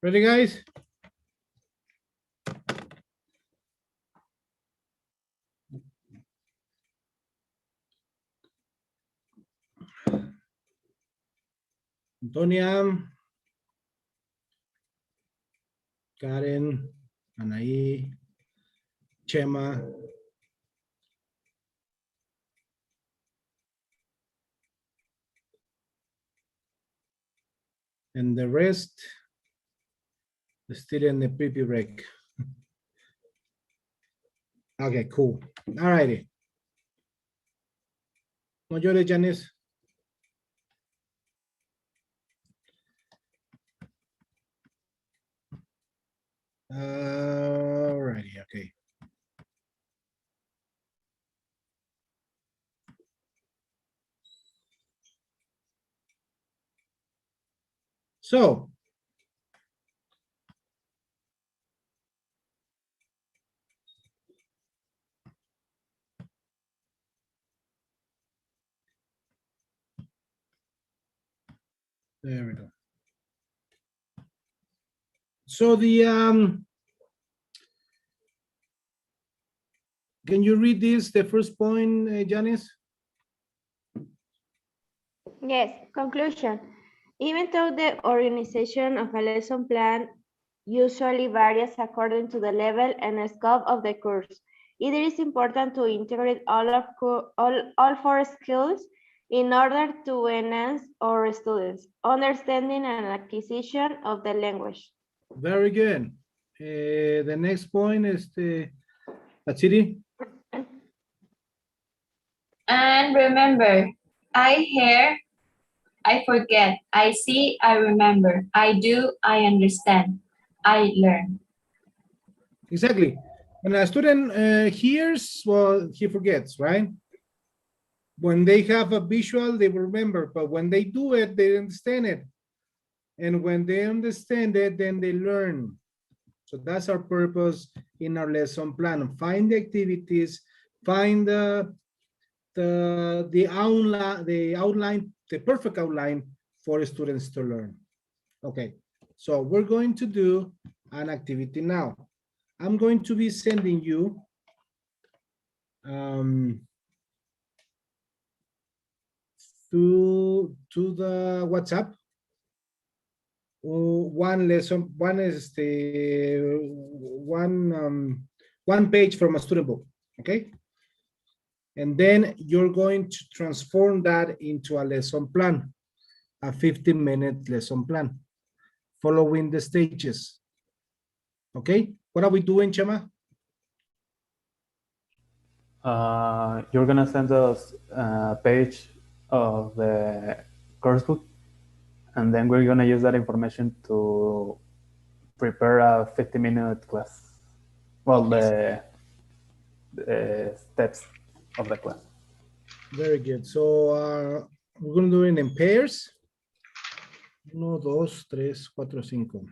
Ready, guys? Antonia, Karen, Anaí, Chema. And the rest still in the pre break. Okay, cool. All righty. No llores, Janice. All righty, okay. So, there we go. So can you read this, the first point, Janice? Yes, conclusion. Even though the organization of a lesson plan usually varies according to the level and scope of the course, it is important to integrate all four skills in order to enhance our students' understanding and acquisition of the language. Very good. The next point is the Atsiri. And remember, I hear, I forget, I see, I remember, I do, I understand, I learn. Exactly. When a student hears, well, he forgets, right? When they have a visual, they remember, but when they do it, they understand it. And when they understand it, then they learn. So that's our purpose in our lesson plan. Find the activities, find the outline, the perfect outline for students to learn. Okay, so we're going to do an activity now. I'm going to be sending you to the WhatsApp one lesson, one page from a student book, okay? And then you're going to transform that into a lesson plan, a 15-minute lesson plan, following the stages. Okay, what are we doing, Chema? You're gonna send us a page of the course book, and then we're gonna use that information to prepare a 50-minute class. Well, the steps of the class. Very good. So we're going to do it in pairs. 1, 2, 3, 4, 5.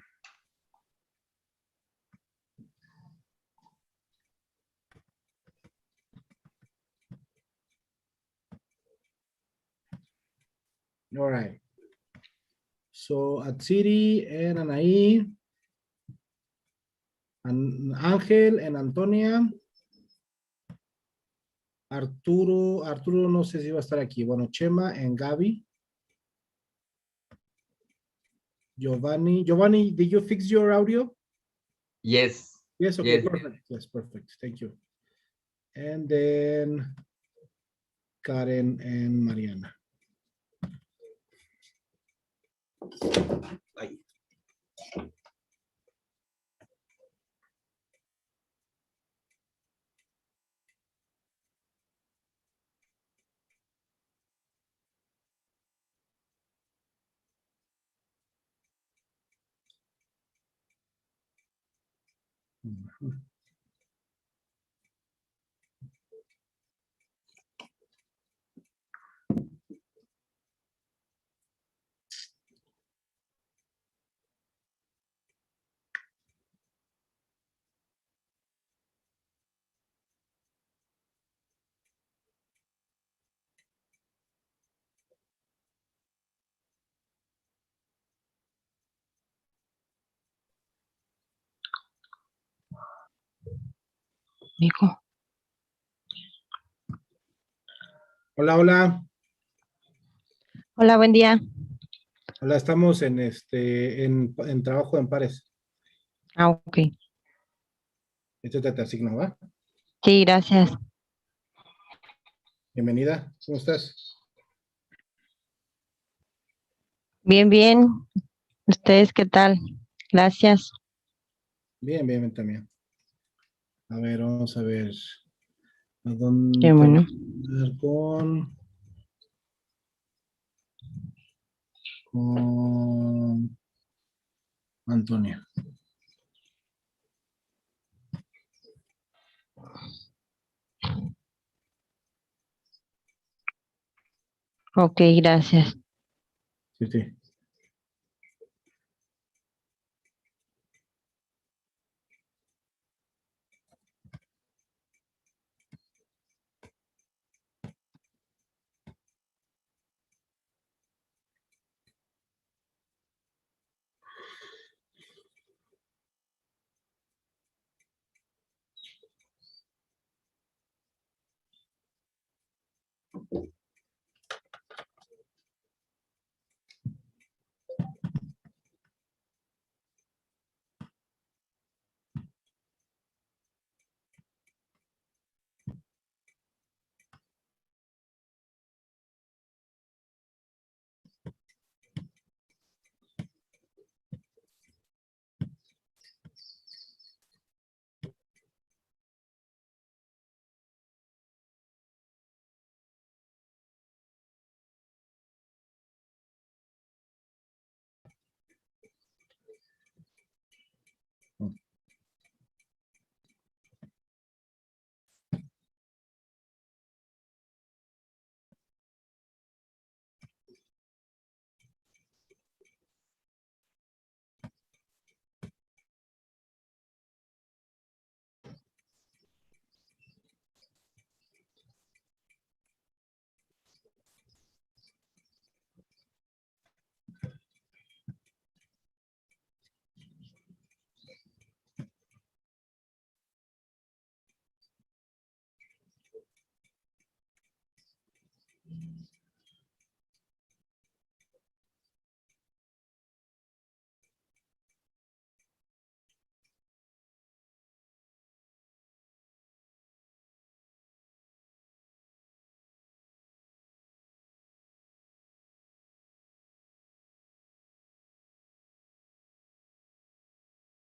All right. So Atsiri and Anaí, and Ángel and Antonia. Arturo no sé si va a estar aquí. Bueno, Chema and Gaby. Giovanni, did you fix your audio? Yes. Yes, okay, Yes. perfect. Yes, perfect. Thank you. And then Karen and Mariana. Ahí. Nico. Hola, hola. Hola, buen día. Hola, estamos en trabajo en pares. Ah, ok. Esto te asigno, ¿va? Sí, gracias. Bienvenida. ¿Cómo estás? Bien, bien. ¿Ustedes qué tal? Gracias. Bien, bien, bien también. A ver, vamos a ver. ¿A dónde Qué bueno. con Antonio? Ok, gracias. Sí, sí.